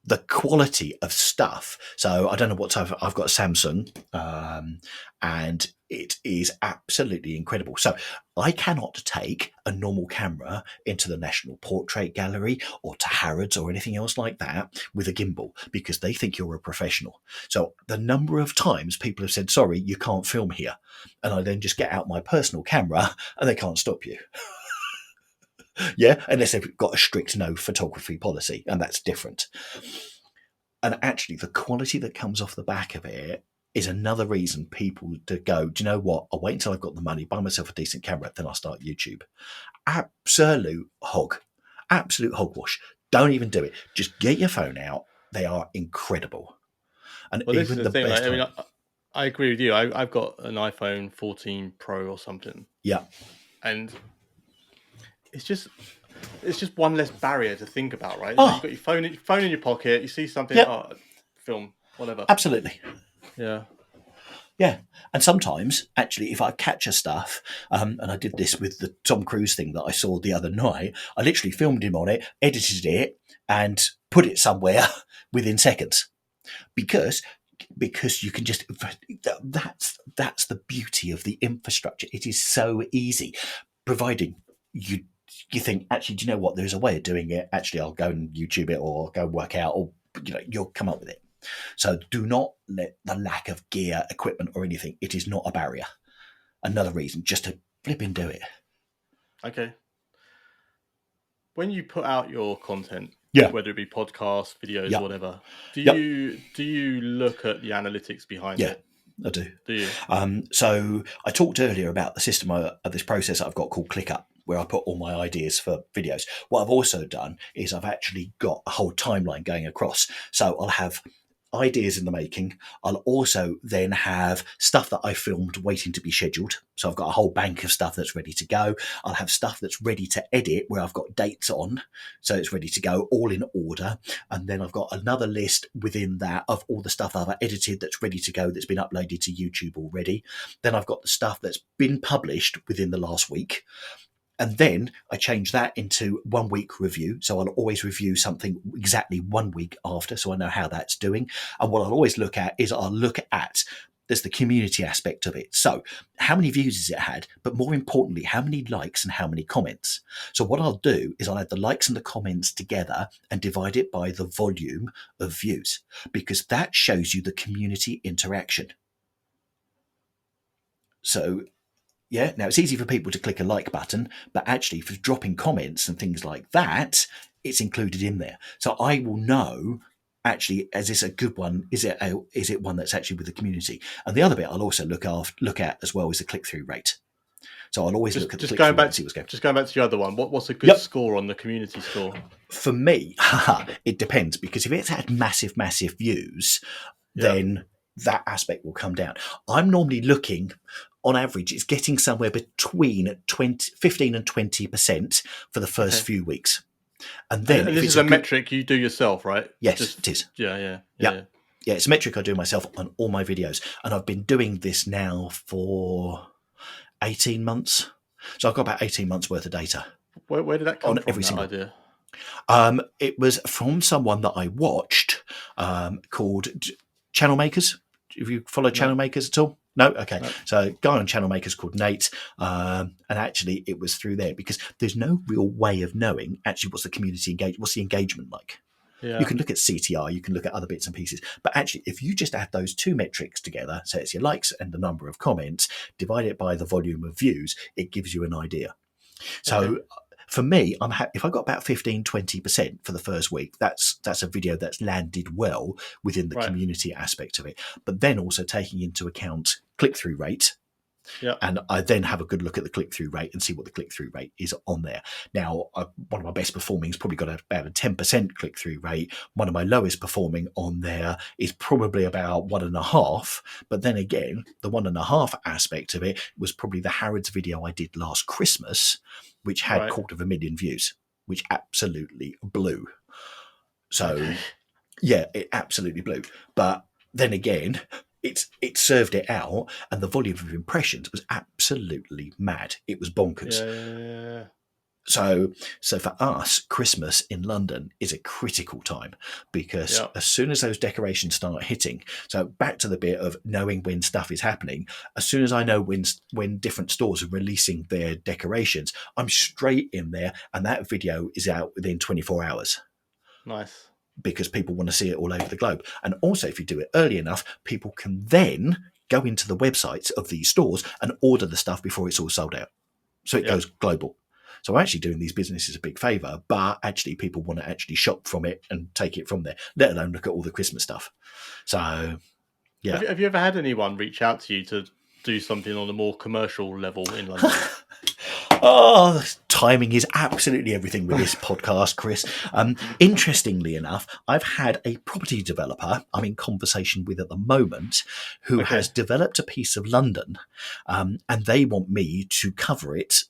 the quality of stuff. So I don't know what type I've got a Samsung, and it is absolutely incredible. So I cannot take a normal camera into the National Portrait Gallery or to Harrods or anything else like that with a gimbal, because they think you're a professional. So the number of times people have said, sorry, you can't film here. And I then just get out my personal camera and they can't stop you. Yeah, unless they've got a strict no photography policy, and that's different. And actually, the quality that comes off the back of it is another reason people to go, do you know what? I'll wait until I've got the money, buy myself a decent camera, then I'll start YouTube. Absolute hogwash. Don't even do it. Just get your phone out. They are incredible. And well, this is even the thing. best I mean, I agree with you. I've got an iPhone 14 Pro or something. Yeah. And it's just one less barrier to think about, right? Oh. You've got your phone in your pocket. You see something, film, whatever. Absolutely. Yeah. Yeah. And sometimes, actually, if I capture stuff, and I did this with the Tom Cruise thing that I saw the other night, I literally filmed him on it, edited it, and put it somewhere within seconds. Because you can just, that's the beauty of the infrastructure. It is so easy, providing you think, actually, do you know what? There's a way of doing it. Actually, I'll go and YouTube it, or go work out, or you'll come up with it. So do not let the lack of gear, equipment, or anything, it is not a barrier. Another reason just to flip and do it. Okay. When you put out your content, whether it be podcasts, videos, whatever, do you look at the analytics behind it? I do. Do you? So I talked earlier about the system of this process I've got called ClickUp, where I put all my ideas for videos. What I've also done is I've actually got a whole timeline going across. So I'll have ideas in the making. I'll also then have stuff that I filmed waiting to be scheduled. So I've got a whole bank of stuff that's ready to go. I'll have stuff that's ready to edit, where I've got dates on, so it's ready to go, all in order. And then I've got another list within that of all the stuff I've edited that's ready to go, that's been uploaded to YouTube already. Then I've got the stuff that's been published within the last week. And then I change that into 1 week review. So I'll always review something exactly 1 week after, so I know how that's doing. And what I'll always look at is I'll look at there's the community aspect of it. So how many views has it had? But more importantly, how many likes and how many comments? So what I'll do is I'll add the likes and the comments together and divide it by the volume of views, because that shows you the community interaction. So yeah, now it's easy for people to click a like button, but actually for dropping comments and things like that, it's included in there. So I will know, actually, is this a good one? Is it one that's actually with the community? And the other bit I'll also look at as well is the click-through rate. So I'll always look at the click-through rate and see what's going. Just going back to the other one, what's a good score on the community score? For me, it depends, because if it's had massive views, then that aspect will come down. I'm normally looking, on average, it's getting somewhere between 15 and 20% for the first few weeks. And then this is a metric you do yourself, right? Yes, it is. Yeah. It's a metric I do myself on all my videos. And I've been doing this now for 18 months. So I've got about 18 months worth of data. Where did that come from, every that single idea? It was from someone that I watched called Channel Makers. If you follow Channel Makers at all? No? Okay. No. So a guy on Channel Makers called Nate. And actually it was through there, because there's no real way of knowing actually what's the community what's the engagement like. Yeah. You can look at CTR, you can look at other bits and pieces, but actually if you just add those two metrics together, so it's your likes and the number of comments, divide it by the volume of views, it gives you an idea. So for me, I'm happy if I got about 15-20% for the first week. That's a video that's landed well within the community aspect of it. But then also taking into account click-through rate. Yeah. And I then have a good look at the click-through rate and see what the click-through rate is on there. Now, one of my best performing has probably got about a 10% click-through rate. One of my lowest performing on there is probably about 1.5. But then again, the 1.5 aspect of it was probably the Harrods video I did last Christmas, which had 250,000 views, which absolutely blew. So, yeah, it absolutely blew. But then again, it served it out, and the volume of impressions was absolutely mad. It was bonkers. Yeah. So for us, Christmas in London is a critical time, because as soon as those decorations start hitting, so back to the bit of knowing when stuff is happening, as soon as I know when different stores are releasing their decorations, I'm straight in there, and that video is out within 24 hours. Nice. Because people want to see it all over the globe. And also, if you do it early enough, people can then go into the websites of these stores and order the stuff before it's all sold out. So it goes global. So I'm actually doing these businesses a big favour, but actually people want to actually shop from it and take it from there, let alone look at all the Christmas stuff. So, yeah. Have you ever had anyone reach out to you to do something on a more commercial level in London? Oh, timing is absolutely everything with this podcast, Chris. Interestingly enough, I've had a property developer I'm in conversation with at the moment who has developed a piece of London, and they want me to cover it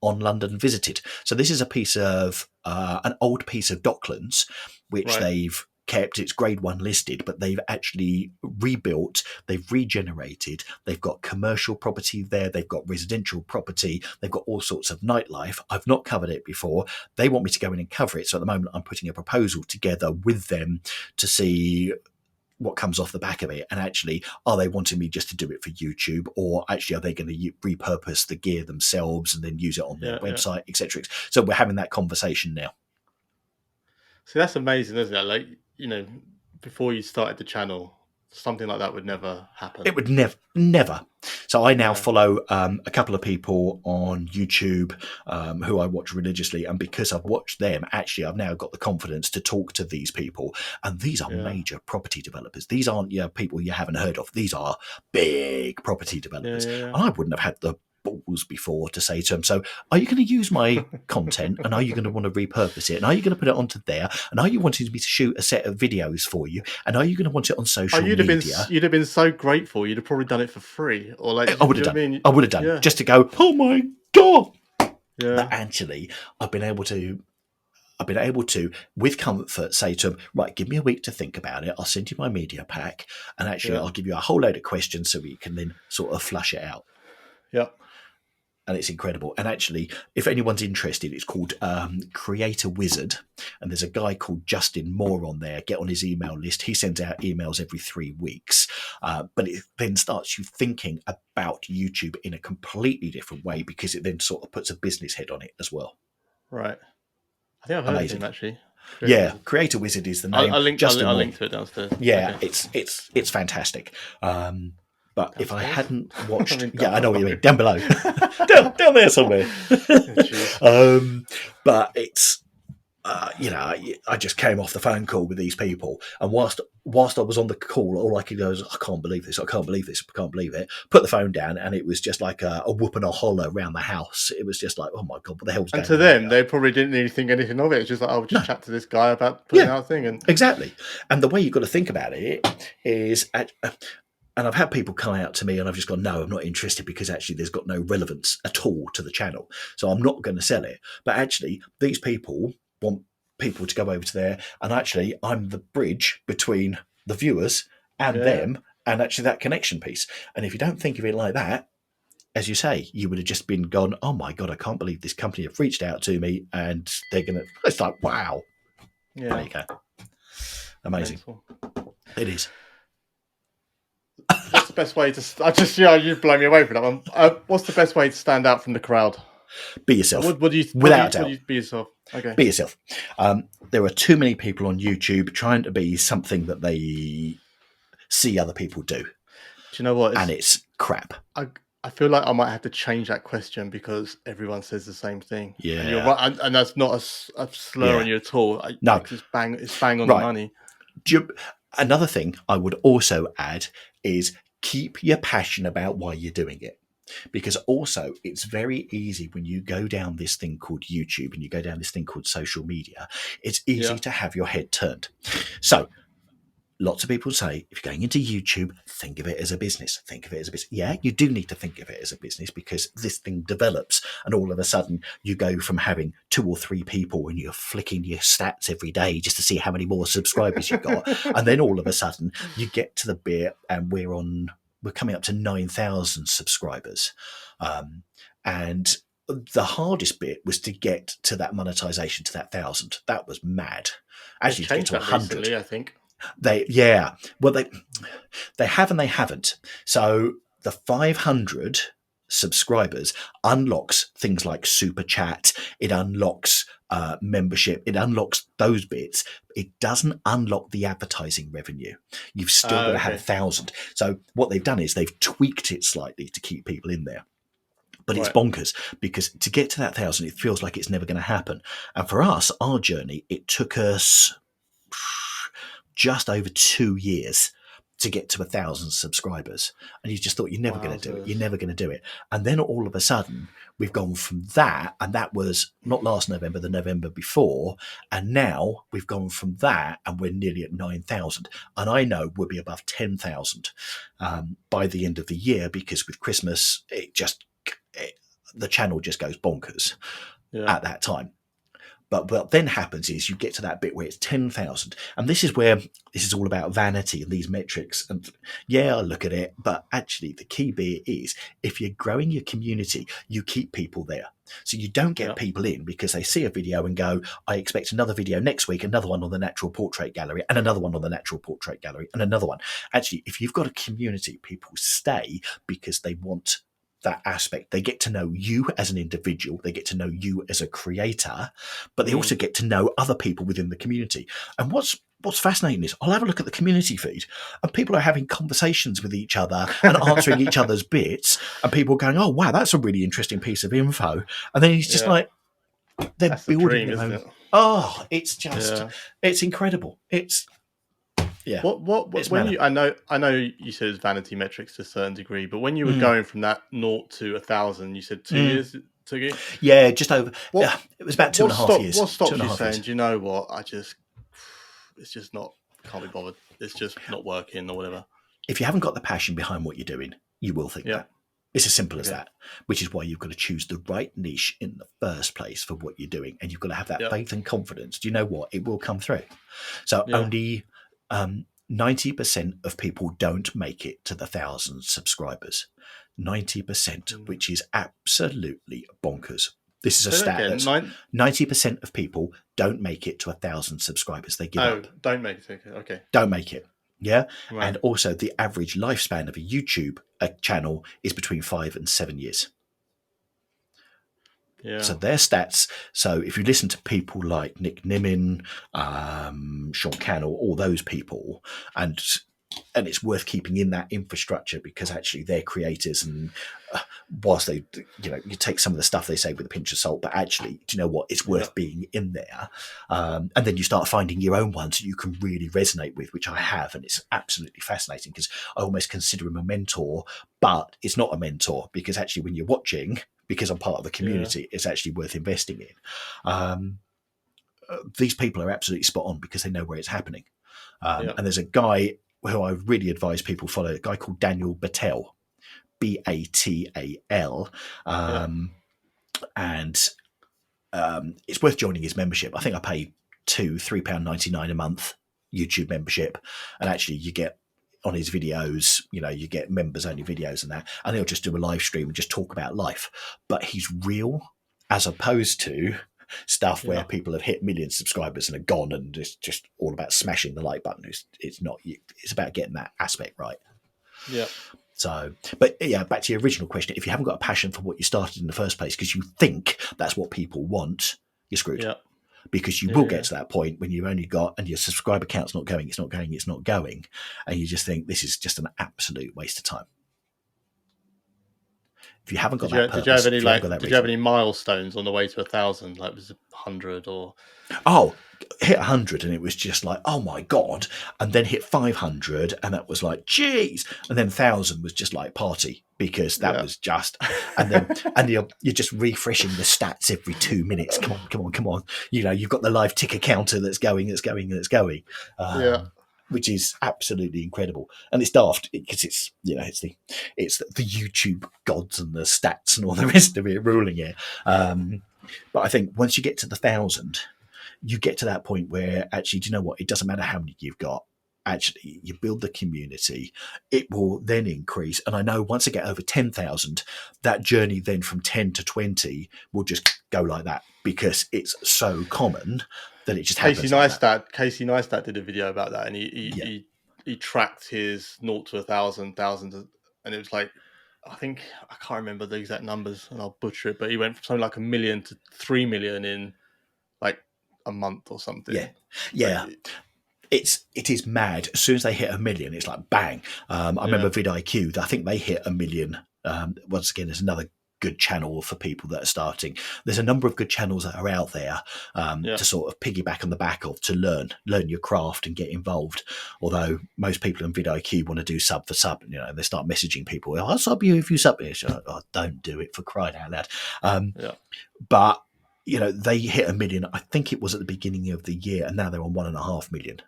on London Visited. So this is a piece of an old piece of Docklands, which they've kept. It's grade 1 listed, but they've actually rebuilt, they've regenerated, they've got commercial property there, they've got residential property, they've got all sorts of nightlife. I've not covered it before. They want me to go in and cover it. So at the moment, I'm putting a proposal together with them to see what comes off the back of it. And actually, are they wanting me just to do it for YouTube, or actually are they going to repurpose the gear themselves and then use it on their website, etc. So we're having that conversation now. So that's amazing, isn't it? Like, before you started the channel, something like that would never happen. It would never. So I now follow a couple of people on YouTube who I watch religiously. And because I've watched them, actually, I've now got the confidence to talk to these people. And these are major property developers. These aren't people you haven't heard of. These are big property developers. And I wouldn't have had the balls before to say to them, so are you going to use my content, and are you going to want to repurpose it, and are you going to put it onto there, and are you wanting me to shoot a set of videos for you, and are you going to want it on social media? You'd have been so grateful. You'd have probably done it for free, or like I would have done. I would have done just to go, oh my god. But actually, I've been able to, with comfort, say to them, right, give me a week to think about it. I'll send you my media pack, and actually I'll give you a whole load of questions so we can then sort of flush it out. Yeah. and it's incredible. And actually, if anyone's interested, it's called Creator Wizard, and there's a guy called Justin Moore on there. Get on his email list. He sends out emails every 3 weeks, but it then starts you thinking about YouTube in a completely different way, because it then sort of puts a business head on it as well. Right. I think I've heard of him actually. Creator Wizard is the name. I'll link to it downstairs. Yeah, okay. it's fantastic. But if I hadn't watched, I know what you mean, down below, down there somewhere. But it's, I just came off the phone call with these people, and whilst I was on the call, all I could go is, I can't believe this, I can't believe this, I can't believe it. Put the phone down, and it was just like a whoop and a holler around the house. It was just like, oh my God, what the hell's going on? And to them, they probably didn't really think anything of it. It's just like, I'll just chat to this guy about putting out a thing. And exactly. And the way you've got to think about it is, and I've had people come out to me and I've just gone, no, I'm not interested, because actually there's got no relevance at all to the channel. So I'm not going to sell it. But actually, these people want people to go over to there. And actually, I'm the bridge between the viewers and them, and actually that connection piece. And if you don't think of it like that, as you say, you would have just been gone, oh my God, I can't believe this company have reached out to me, and they're going to, it's like, wow. Yeah. There you go. Amazing. It is. What's the best way to? You blow me away for that one. What's the best way to stand out from the crowd? Be yourself. What do you? Without doubt. Be yourself. Okay. Be yourself. There are too many people on YouTube trying to be something that they see other people do. Do you know what? And it's crap. I feel like I might have to change that question, because everyone says the same thing. Yeah. And you're right, and that's not a slur on you at all. No. It's bang on the money. Another thing I would also add is keep your passion about why you're doing it. Because also it's very easy when you go down this thing called YouTube and you go down this thing called social media, it's easy to have your head turned. So lots of people say, if you're going into YouTube, think of it as a business. Think of it as a business. Yeah, you do need to think of it as a business, because this thing develops, and all of a sudden you go from having 2 or 3 people and you're flicking your stats every day just to see how many more subscribers you've got. And then all of a sudden you get to the bit, and we're coming up to 9,000 subscribers. And the hardest bit was to get to that monetization, to that 1,000. That was mad. Actually, to get to 100. Recently, I think. They have and they haven't. So the 500 subscribers unlocks things like super chat. It unlocks membership. It unlocks those bits. It doesn't unlock the advertising revenue. You've still got to have 1,000. So what they've done is they've tweaked it slightly to keep people in there. But it's bonkers, because to get to that 1,000, it feels like it's never going to happen. And for us, our journey, it took us just over 2 years to get to 1,000 subscribers. And you just thought, you're never going to do it. You're never going to do it. And then all of a sudden we've gone from that, and that was not last November, the November before. And now we've gone from that, and we're nearly at 9,000. And I know we'll be above 10,000 by the end of the year, because with Christmas, the channel just goes bonkers at that time. But what then happens is you get to that bit where it's 10,000. And this is where this is all about vanity and these metrics. And I look at it. But actually, the key bit is, if you're growing your community, you keep people there. So you don't get people in because they see a video and go, I expect another video next week, another one on the natural portrait gallery, and another one on the natural portrait gallery, and another one. Actually, if you've got a community, people stay because they want that aspect. They get to know you as an individual, they get to know you as a creator, but they also get to know other people within the community. And what's fascinating is, I'll have a look at the community feed, and people are having conversations with each other and answering each other's bits, and people are going, oh wow, that's a really interesting piece of info. And then it's just like, they're that's building their own. It? Oh, it's just it's incredible. It's What when you I know you said it's vanity metrics to a certain degree, but when you were going from that 0 to 1,000, you said 2 years it took you? Yeah, just over. It was about 2.5 years. What stops you saying, do you know what? It's just not, can't be bothered. It's just not working or whatever. If you haven't got the passion behind what you're doing, you will think that. It's as simple as that, which is why you've got to choose the right niche in the first place for what you're doing. And you've got to have that faith and confidence. Do you know what? It will come through. So only 90% of people don't make it to the 1,000 subscribers. 90%, which is absolutely bonkers. This is a Say that stat again. that's 90% of people don't make it to 1,000 subscribers. They give up. Don't make it. Okay. Don't make it. Yeah. Right. And also the average lifespan of a YouTube channel is between 5 and 7 years. Yeah. So their stats. So if you listen to people like Nick Nimmin, Sean Cannell, all those people, and it's worth keeping in that infrastructure because actually they're creators, and whilst they, you take some of the stuff they say with a pinch of salt, but actually, do you know what? It's worth being in there. And then you start finding your own ones that you can really resonate with, which I have, and it's absolutely fascinating because I almost consider him a mentor, but it's not a mentor because actually when you're watching, because I'm part of the community, it's actually worth investing in. These people are absolutely spot on because they know where it's happening. And there's a guy who I really advise people follow, a guy called Daniel Battelle, Batal. And it's worth joining his membership. I think I pay £3.99 a month YouTube membership, and actually you get on his videos, you get members only videos and that, and he'll just do a live stream and just talk about life. But he's real, as opposed to stuff where people have hit million subscribers and are gone, and it's just all about smashing the like button. It's not. It's about getting that aspect right. Yeah. So, but yeah, back to your original question. If you haven't got a passion for what you started in the first place because you think that's what people want, you're screwed. Yeah. Because you will get to that point when you've only got, and your subscriber count's not going, and you just think this is just an absolute waste of time. If you haven't got that purpose, did you have any milestones on the way to 1,000? Like, was it 100 or? Oh, hit 100 and it was just like, oh my God. And then hit 500 and that was like, geez. And then 1,000 was just like party because that was just, and you're just refreshing the stats every 2 minutes. Come on. You've got the live ticker counter that's going. Which is absolutely incredible, and it's daft because it's the YouTube gods and the stats and all the rest of it ruling it. But I think once you get to the 1,000, you get to that point where actually, do you know what? It doesn't matter how many you've got. Actually, you build the community, it will then increase. And I know once I get over 10,000, that journey then from 10 to 20 will just go like that because it's so common that it just happens. Casey Neistat did a video about that, and he tracked his 0 to 1,000, and it was like, I think, I can't remember the exact numbers and I'll butcher it, but he went from something like 1 million to 3 million in like a month or something. Yeah. It is mad. As soon as they hit 1 million, it's like bang. I remember vidIQ, I think they hit 1 million. Once again, there's another good channel for people that are starting. There's a number of good channels that are out there to sort of piggyback on the back of, to learn your craft and get involved. Although most people in vidIQ want to do sub for sub, they start messaging people, I'll sub you if you sub me. Oh, don't do it, for crying out loud. But they hit 1 million. I think it was at the beginning of the year, and now they're on 1.5 million.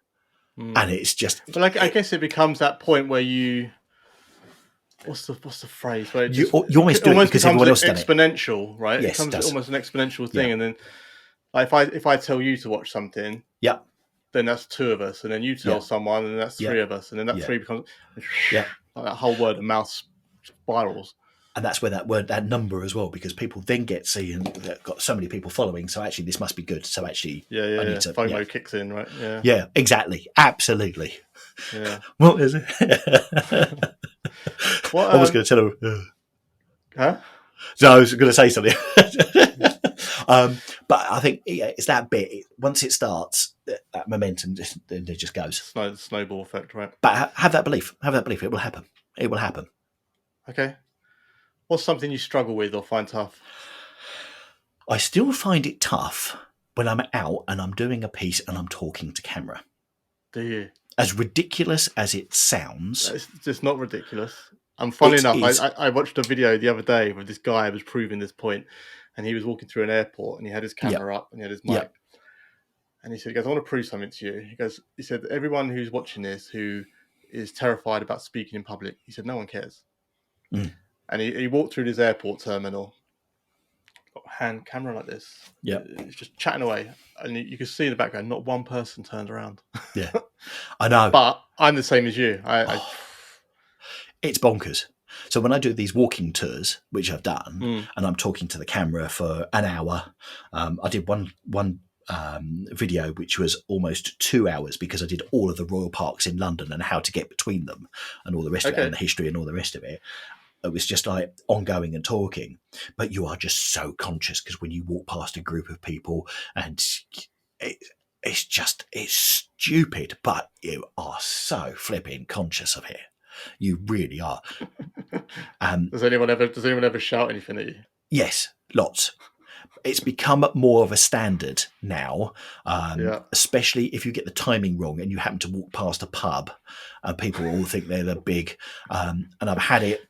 And it's just, but I guess it becomes that point where you, what's the phrase? Where you almost do it because everyone else done it. Exponential, right? Yes, it becomes almost an exponential thing, and then if I tell you to watch something, then that's 2 of us, and then you tell someone, and that's 3 of us, and then that 3 becomes like that whole word of mouth spirals. And that's where that number as well, because people then get seeing that got so many people following. So actually, this must be good. So actually, I need to, FOMO kicks in, right? Yeah, exactly, absolutely. Yeah. What is it? I was going to tell her. Huh? No, I was going to say something. But I think it's that bit. Once it starts, that momentum just goes. Snowball effect, right? But have that belief. It will happen. It will happen. Okay. What's something you struggle with or find tough? I still find it tough when I'm out and I'm doing a piece and I'm talking to camera. Do you? As ridiculous as it sounds. It's just not ridiculous. And funny enough, I watched a video the other day where this guy was proving this point, and he was walking through an airport and he had his camera up and he had his mic. And he said, I want to prove something to you. He said, everyone who's watching this who is terrified about speaking in public, he said, no one cares. And he walked through this airport terminal, got a hand camera like this. He's just chatting away. And you can see in the background, not one person turned around. Yeah, I know. But I'm the same as you. It's bonkers. So when I do these walking tours, which I've done, Mm. and I'm talking to the camera for an hour, I did one video which was almost 2 hours because I did all of the royal parks in London and how to get between them and all the rest of it, Okay. and the history and all the rest of it. It was just like ongoing and talking, but you are just so conscious because when you walk past a group of people and it's stupid, but you are so flipping conscious of it. You really are. Does anyone ever shout anything at you? Yes, lots. It's become more of a standard now, Yeah. especially if you get the timing wrong and you happen to walk past a pub and people all think they're the big. And I've had it.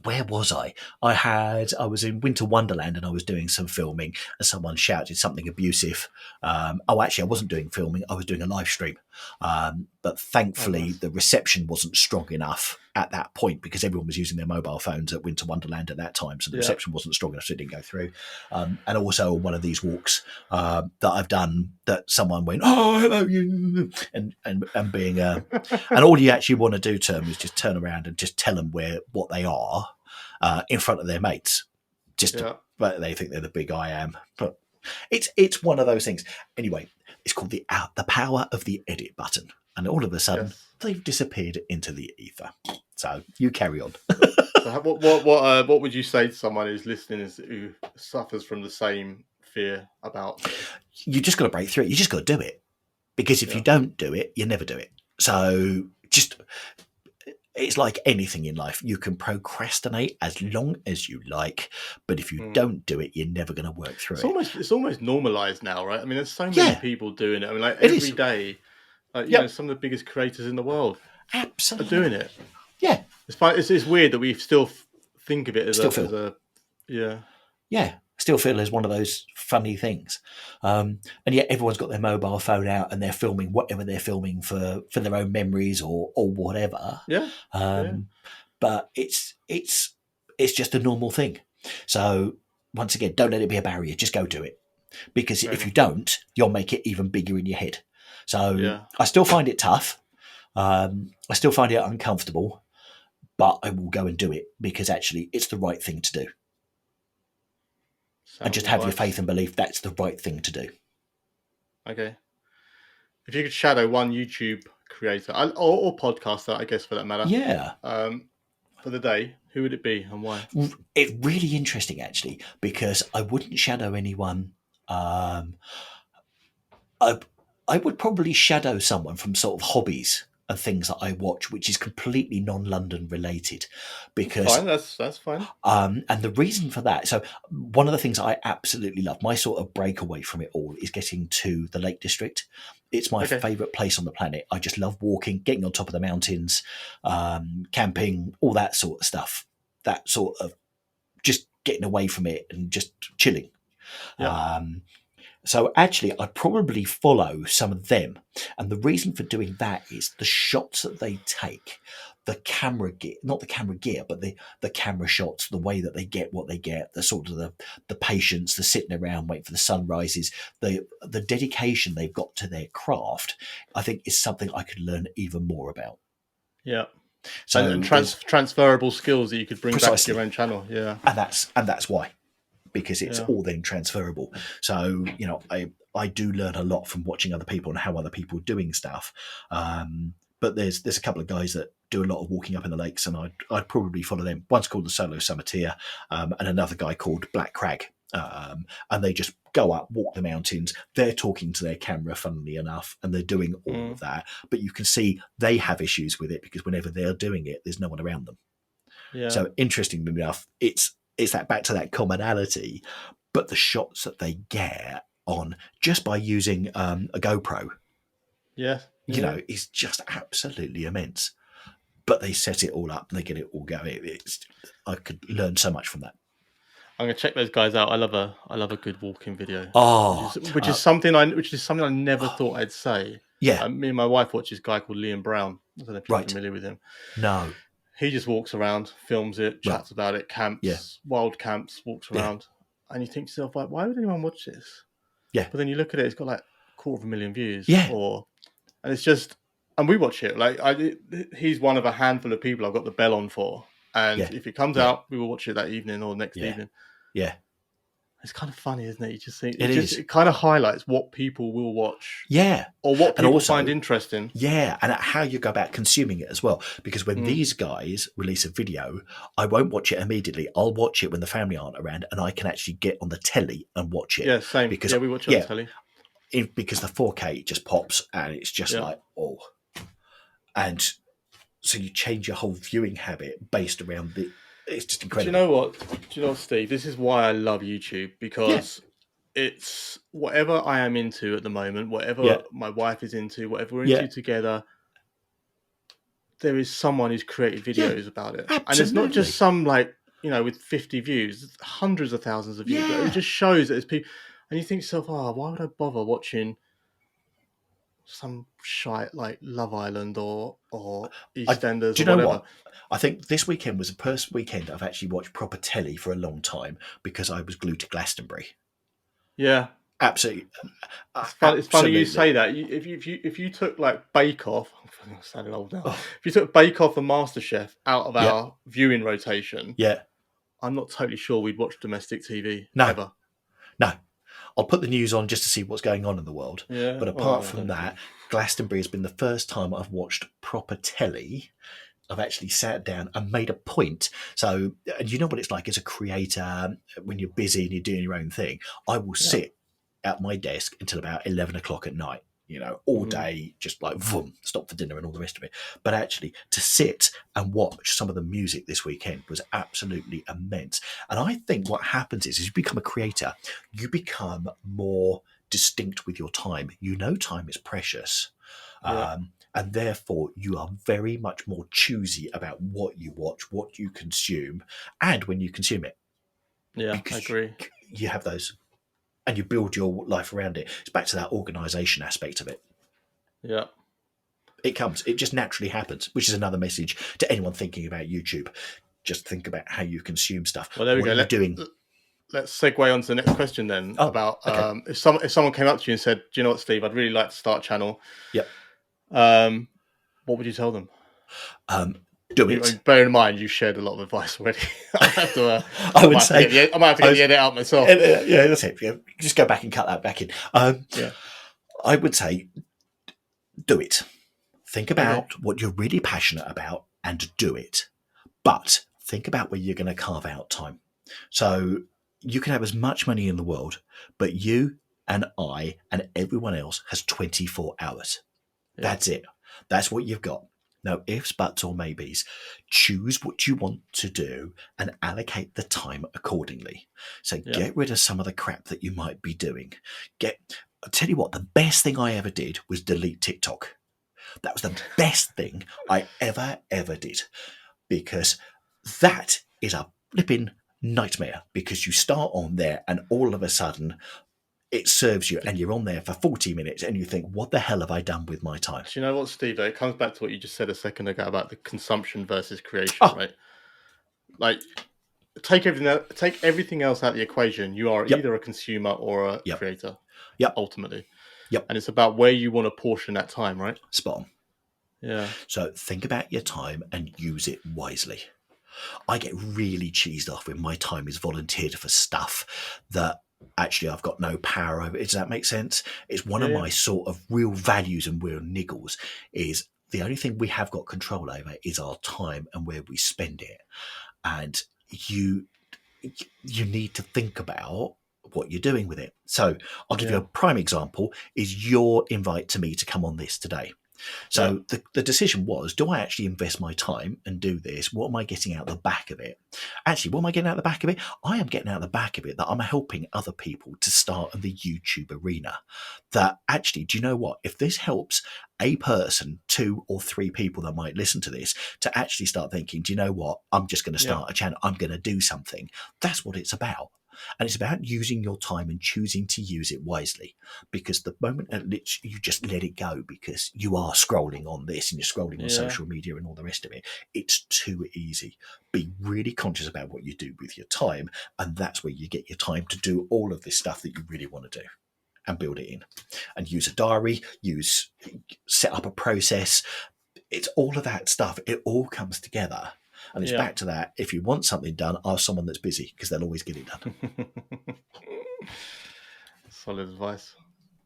Where was I? I was in Winter Wonderland and I was doing some filming and someone shouted something abusive. Actually, I wasn't doing filming. I was doing a live stream. But thankfully, Nice. the reception wasn't strong enough at that point because everyone was using their mobile phones at Winter Wonderland at that time. So the reception wasn't strong enough, so it didn't go through. And also on one of these walks that I've done, that someone went, "Oh, hello, you," and being and all you actually want to do to them is just turn around and just tell them what they are in front of their mates. But they think they're the big I am. But it's one of those things. Anyway, it's called the power of the edit button, and all of a sudden they've disappeared into the ether. So you carry on. So what would you say to someone who's listening who suffers from the same fear about? You just got to break through it. You just got to do it, because if you don't do it, you never do it. So it's like anything in life. You can procrastinate as long as you like, but if you don't do it, you're never going to work through it. It's almost normalized now, right? I mean, there's so many people doing it. I mean, like every day, some of the biggest creators in the world absolutely are doing it. Yeah, it's weird that we still think of it as still feel as one of those funny things, and yet everyone's got their mobile phone out and they're filming whatever they're filming for their own memories or whatever. But it's just a normal thing. So once again, don't let it be a barrier. Just go do it, because if you don't, you'll make it even bigger in your head. So I still find it tough. I still find it uncomfortable, but I will go and do it because actually it's the right thing to do. And just have your faith and belief that's the right thing to do. Okay. If you could shadow one YouTube creator or podcaster, I guess, for that matter, for the day, who would it be and why? It's really interesting, actually, because I wouldn't shadow anyone. I would probably shadow someone from sort of hobbies and things that I watch, which is completely non-London related, because fine, that's fine. And the reason for that, so one of the things I absolutely love, my sort of breakaway from it all, is getting to the Lake District. It's my favourite place on the planet. I just love walking, getting on top of the mountains, camping, all that sort of stuff. That sort of just getting away from it and just chilling. So actually, I'd probably follow some of them. And the reason for doing that is the shots that they take, the camera gear, not the camera gear, but the camera shots, the way that they get what they get, the sort of the patience, the sitting around, waiting for the sunrises, the dedication they've got to their craft, I think is something I could learn even more about. Yeah. So and transferable skills that you could bring back to your own channel. Yeah. And that's why. Because it's all then transferable. So, I do learn a lot from watching other people and how other people are doing stuff. But there's a couple of guys that do a lot of walking up in the lakes, and I'd probably follow them. One's called the Solo Summiteer, and another guy called Black Crag. And they just go up, walk the mountains. They're talking to their camera, funnily enough, and they're doing all of that. But you can see they have issues with it because whenever they're doing it, there's no one around them. Yeah. So interestingly enough, it's that back to that commonality, but the shots that they get on just by using a GoPro, is just absolutely immense. But they set it all up and they get it all going. I could learn so much from that. I'm gonna check those guys out. I love a good walking video. Which is something I never thought I'd say. Yeah, me and my wife watch this guy called Liam Brown. I don't know if you're familiar with him. No. He just walks around, films it, chats about it, camps, wild camps, walks around, and you think to yourself, like, why would anyone watch this? Yeah. But then you look at it; it's got like 250,000 views. Yeah. And it's just, and we watch it. Like he's one of a handful of people I've got the bell on for. and Yeah. if it comes Yeah. out, we will watch it that evening or next Yeah. evening. Yeah. It's kind of funny, isn't it? You just think It is. it kind of highlights what people will watch Yeah. or what And people find also, interesting. yeah, and how you go about consuming it as well. Because when Mm. these guys release a video, I won't watch it immediately. I'll watch it when the family aren't around, and I can actually get on the telly and watch it. Yeah, same. Because Yeah, we watch it on yeah, telly. because the 4K just pops and it's just Yeah. like, oh, and so you change your whole viewing habit based around the. It's just Do you incredible. know what? Do you know what, Steve? This is why I love YouTube, Yeah, because it's whatever I am into at the moment, whatever yeah, my wife is into, whatever we're yeah, into together, there is someone who's created yeah. videos about it. And it's not just Absolutely. some like, with 50 views, it's hundreds of thousands of views. But it Yeah. just shows that there's people, and you think to yourself, oh, why would I bother watching some shite like Love Island or EastEnders Do you or know whatever? what? I think this weekend was the first weekend I've actually watched proper telly for a long time because I was glued to Glastonbury. Yeah. Absolutely, It's funny. It's funny you say absolutely. that. If you took like Bake Off, I'm sounding old now. Oh, If you took Bake Off and MasterChef out of yeah, our viewing rotation, yeah. I'm not totally sure we'd watch domestic TV No, ever. no. I'll put the news on just to see what's going on in the world. Yeah. But Well, apart I from don't think. that, Glastonbury has been the first time I've watched proper telly. I've actually sat down and made a point. So, and you know what it's like as a creator when you're busy and you're doing your own thing. I will Yeah. sit at my desk until about 11 o'clock at night, all Mm. day, just like vroom, stop for dinner and all the rest of it. But actually, to sit and watch some of the music this weekend was absolutely immense. And I think what happens is you become a creator, you become more distinct with your time. You know, time is precious. Yeah. And therefore, you are very much more choosy about what you watch, what you consume, and when you consume it, Yeah. I because agree. you have those and you build your life around it. It's back to that organisation aspect of it. Yeah. It just naturally happens, which is another message to anyone thinking about YouTube. Just think about how you consume stuff. Well, there we What go. are you doing? Let's segue on to the next question then. Oh, About okay. if someone came up to you and said, "Do you know what, Steve? I'd really like to start a channel." Yep. What would you tell them? Do it. Bear in mind, you shared a lot of advice already. I have to. I I would might have to say, I might have to get the edit out myself. yeah, that's it. Yeah, just go back and cut that back in. Yeah. I would say, do it. Think Okay. about what you're really passionate about and do it. But think about where you're going to carve out time. So you can have as much money in the world, but you and I and everyone else has 24 hours. Yeah. That's it. That's what you've got. No ifs, buts, or maybes. Choose what you want to do and allocate the time accordingly. So Yeah. get rid of some of the crap that you might be doing. I'll tell you what, the best thing I ever did was delete TikTok. That was the best thing I ever did, because that is a flipping nightmare, because you start on there and all of a sudden it serves you and you're on there for 40 minutes and you think, what the hell have I done with my time? Do you know what, Steve? It comes back to what you just said a second ago about the consumption versus creation, Oh, right? Like, take everything else out of the equation. You are yep, either a consumer or a yep, creator, yep, ultimately, yep. and it's about where you want to portion that time, right? Spot on. Yeah. So think about your time and use it wisely. I get really cheesed off when my time is volunteered for stuff that actually I've got no power over. Does that make sense? It's one Yeah. of Yeah. my sort of real values and real niggles is the only thing we have got control over is our time and where we spend it. And you need to think about what you're doing with it. So I'll give you a Yeah. prime example is your invite to me to come on this today. Yeah. So the decision was, do I actually invest my time and do this? What am I getting out the back of it? Actually, what am I getting out the back of it? I am getting out the back of it that I'm helping other people to start in the YouTube arena. That actually, do you know what? If this helps a person, 2 or 3 people that might listen to this to actually start thinking, do you know what? I'm just going to Yeah. start a channel. I'm going to do something. That's what it's about. And it's about using your time and choosing to use it wisely, because the moment at which you just let it go because you are scrolling on this and you're scrolling on Yeah. social media and all the rest of it, it's too easy. Be really conscious about what you do with your time, and that's where you get your time to do all of this stuff that you really want to do and build it in. And use a diary, set up a process. It's all of that stuff. It all comes together. And it's Yeah. back to that. If you want something done, ask someone that's busy, because they'll always get it done. Solid advice.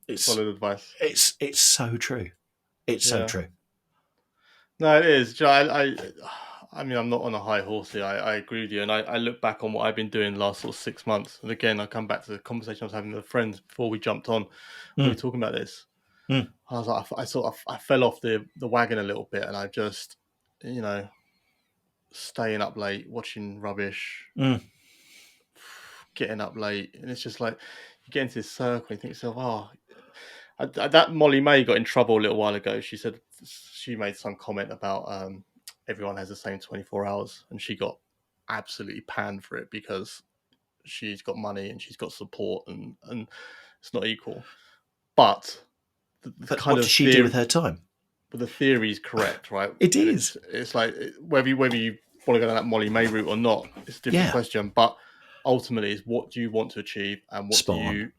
It's Solid advice. it's so true. It's so Yeah. true. No, it is. I mean, I'm not on a high horse here. I agree with you. And I look back on what I've been doing the last sort of 6 months. And again, I come back to the conversation I was having with friends before we jumped on. We were Mm, talking about this. mm, I was like, I fell off the wagon a little bit, and I just, staying up late, watching rubbish, mm. getting up late, and it's just like you get into this circle. And you think to yourself, that Molly May got in trouble a little while ago. She said she made some comment about everyone has the same 24 hours, and she got absolutely panned for it because she's got money and she's got support, and it's not equal. But the But kind what does of she do with theory, her time? but the theory is correct, right? It And is. it's like whether you want to go down that Molly May route or not, it's a different Yeah. question. But ultimately, is what do you want to achieve, and what Spot on.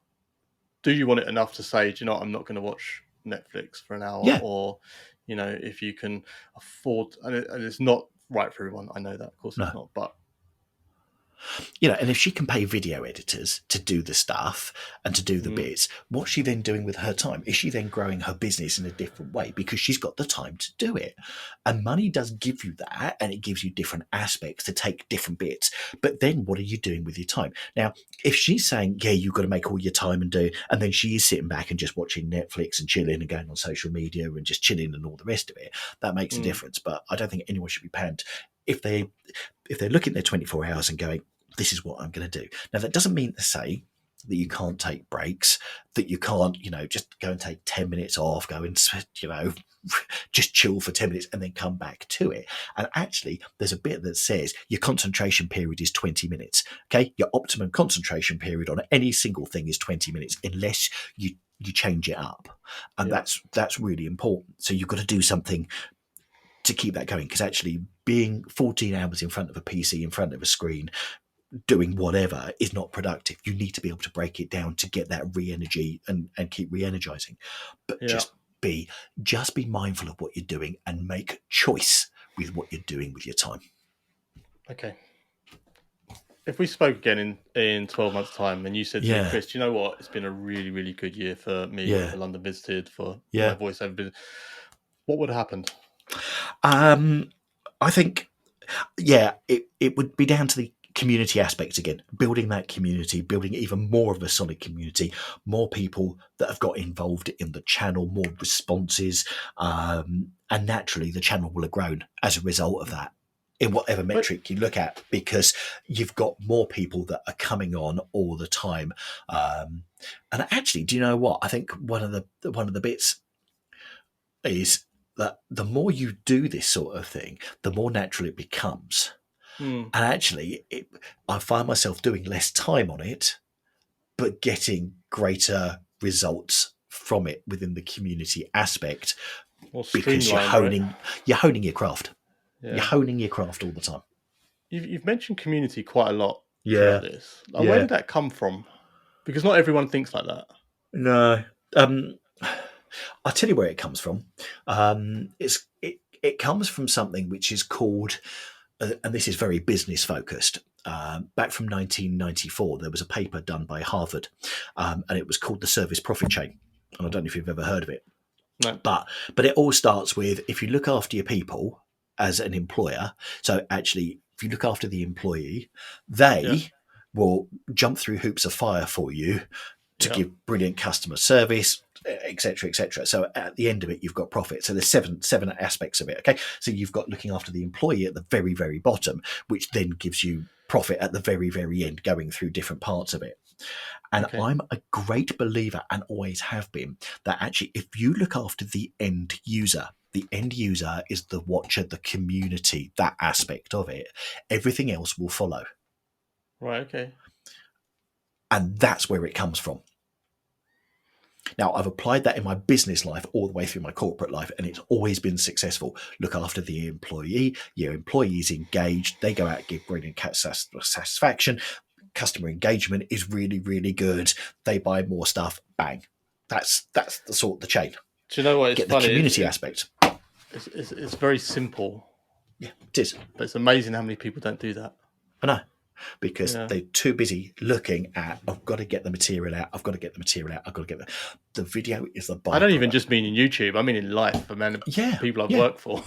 do you want it enough to say, do you know what, I'm not going to watch Netflix for an hour, Yeah. or if you can afford, and it's not right for everyone. I know that, of course, it's No. not, but And if she can pay video editors to do the stuff and to do the bits, what's she then doing with her time? Is she then growing her business in a different way because she's got the time to do it? And money does give you that, and it gives you different aspects to take different bits. But then what are you doing with your time? Now, if she's saying, yeah, you've got to make all your time and then she is sitting back and just watching Netflix and chilling and going on social media and just chilling and all the rest of it, that makes a difference. But I don't think anyone should be panned if they're looking at their 24 hours and going, this is what I'm going to do. Now, that doesn't mean to say that you can't take breaks, that you can't, just go and take 10 minutes off, go and, just chill for 10 minutes and then come back to it. And actually, there's a bit that says your concentration period is 20 minutes. Okay. Your optimum concentration period on any single thing is 20 minutes, unless you change it up. And yeah, that's really important. So you've got to do something to keep that going, because actually being 14 hours in front of a PC, in front of a screen, doing whatever is not productive. You need to be able to break it down to get that re-energy and keep re-energizing. But yeah. be mindful of what you're doing and make choice with what you're doing with your time. Okay. If we spoke again in 12 months' time, and you said to me, Yeah. Chris, you know what? It's been a really, really good year for me, Yeah. for London Visited, for Yeah. my voiceover business. What would have happened? I think, it would be down to the community aspect again, building that community, building even more of a solid community, more people that have got involved in the channel, more responses, and naturally the channel will have grown as a result of that, in whatever metric you look at, because you've got more people that are coming on all the time. And actually, do you know what? I think one of the bits is that the more you do this sort of thing, the more natural it becomes. And actually, I find myself doing less time on it, but getting greater results from it within the community aspect, More because you're streamlined, right? honing your craft. Yeah. You're honing your craft all the time. You've mentioned community quite a lot Yeah. throughout this. Like, where did that come from? Because not everyone thinks like that. No. I'll tell you where it comes from. It comes from something which is called, and this is very business focused. Back from 1994, there was a paper done by Harvard, and it was called the service profit chain. And I don't know if you've ever heard of it, No. but it all starts with, if you look after your people as an employer. So actually, if you look after the employee, they will jump through hoops of fire for you to give brilliant customer service, etc., etc. So at the end of it, you've got profit. So there's seven aspects of it. Okay, so you've got looking after the employee at the very, very bottom, which then gives you profit at the very, very end, going through different parts of it. And I'm a great believer, and always have been, that actually, if you look after the end user is the watcher, the community, that aspect of it, everything else will follow. Right, okay. And that's where it comes from. Now, I've applied that in my business life all the way through my corporate life, and it's always been successful. Look after the employee, your employee is engaged, they go out and give brilliant satisfaction, customer engagement is really, really good, they buy more stuff, bang. That's the sort of the chain. Do you know what? It's Get funny. the community aspect. It's very simple, Yeah, it is. But it's amazing how many people don't do that. I know. Because Yeah. they're too busy looking at, I've got to get the material out, I've got to get the material out, I've got to get the video is the byproduct. I don't even just mean in YouTube. I mean in life. I mean, people I've worked for.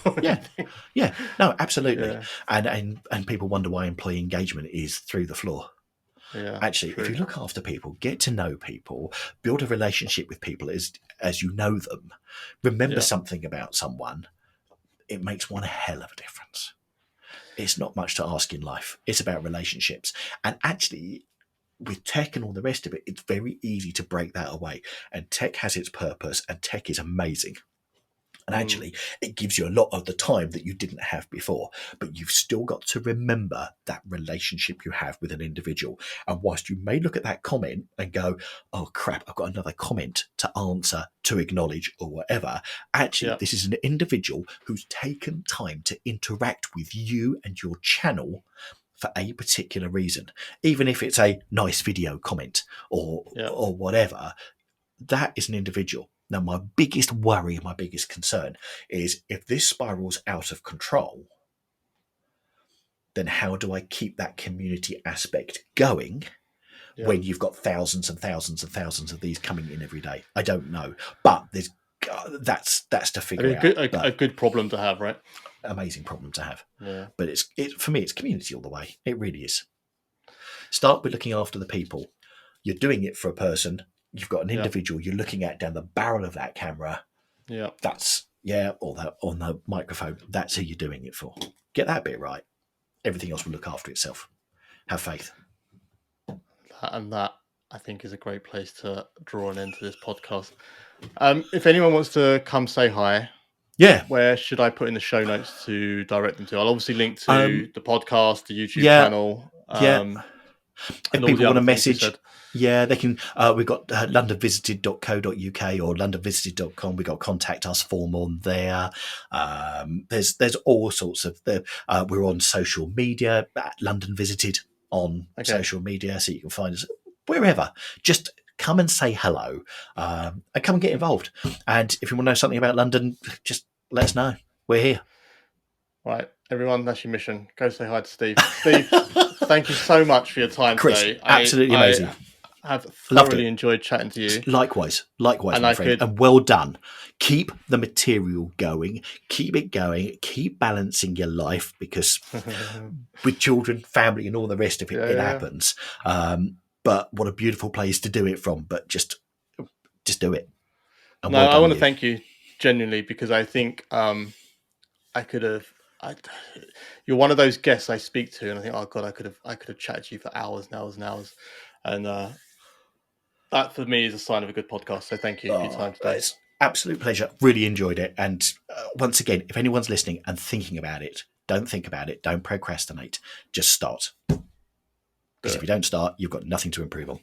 Yeah. No, absolutely. Yeah. And people wonder why employee engagement is through the floor. Yeah, actually, true. If you look after people, get to know people, build a relationship with people as you know them, remember something about someone, it makes one hell of a difference. It's not much to ask in life. It's about relationships. And actually, with tech and all the rest of it, it's very easy to break that away. And tech has its purpose, and tech is amazing. And actually, it gives you a lot of the time that you didn't have before. But you've still got to remember that relationship you have with an individual. And whilst you may look at that comment and go, oh, crap, I've got another comment to answer, to acknowledge, or whatever, actually, this is an individual who's taken time to interact with you and your channel for a particular reason. Even if it's a nice video comment or whatever, that is an individual. Now, my biggest worry, my biggest concern is if this spirals out of control, then how do I keep that community aspect going when you've got thousands and thousands and thousands of these coming in every day? I don't know, but that's to figure out. A good problem to have, right? Amazing problem to have. Yeah. But for me, it's community all the way. It really is. Start with looking after the people. You're doing it for a person. You've got an individual you're looking at down the barrel of that camera. Yeah. Or that on the microphone. That's who you're doing it for. Get that bit right. Everything else will look after itself. Have faith. And that, I think, is a great place to draw an end to this podcast. If anyone wants to come say hi, where should I put in the show notes to direct them to? I'll obviously link to the podcast, the YouTube channel. If people want a message, they can. We've got londonvisited.co.uk or londonvisited.com. We've got contact us form on there. There's all sorts of. We're on social media at London Visited on social media, so you can find us wherever. Just come and say hello, and come and get involved. And if you want to know something about London, just let us know. We're here. Right, everyone, that's your mission. Go say hi to Steve. Steve, thank you so much for your time today. Absolutely amazing. I have thoroughly enjoyed chatting to you. Likewise, my friend. And well done. Keep the material going. Keep it going. Keep balancing your life, because with children, family, and all the rest of it, it happens. But what a beautiful place to do it from. But just do it. And I want to thank you genuinely, because I think I could have. You're one of those guests I speak to, and I think, oh God, I could have chatted to you for hours and hours and hours, and that for me is a sign of a good podcast. So thank you for your time today. It's absolute pleasure. Really enjoyed it. And once again, if anyone's listening and thinking about it, don't think about it. Don't procrastinate. Just start. Because if you don't start, you've got nothing to improve on.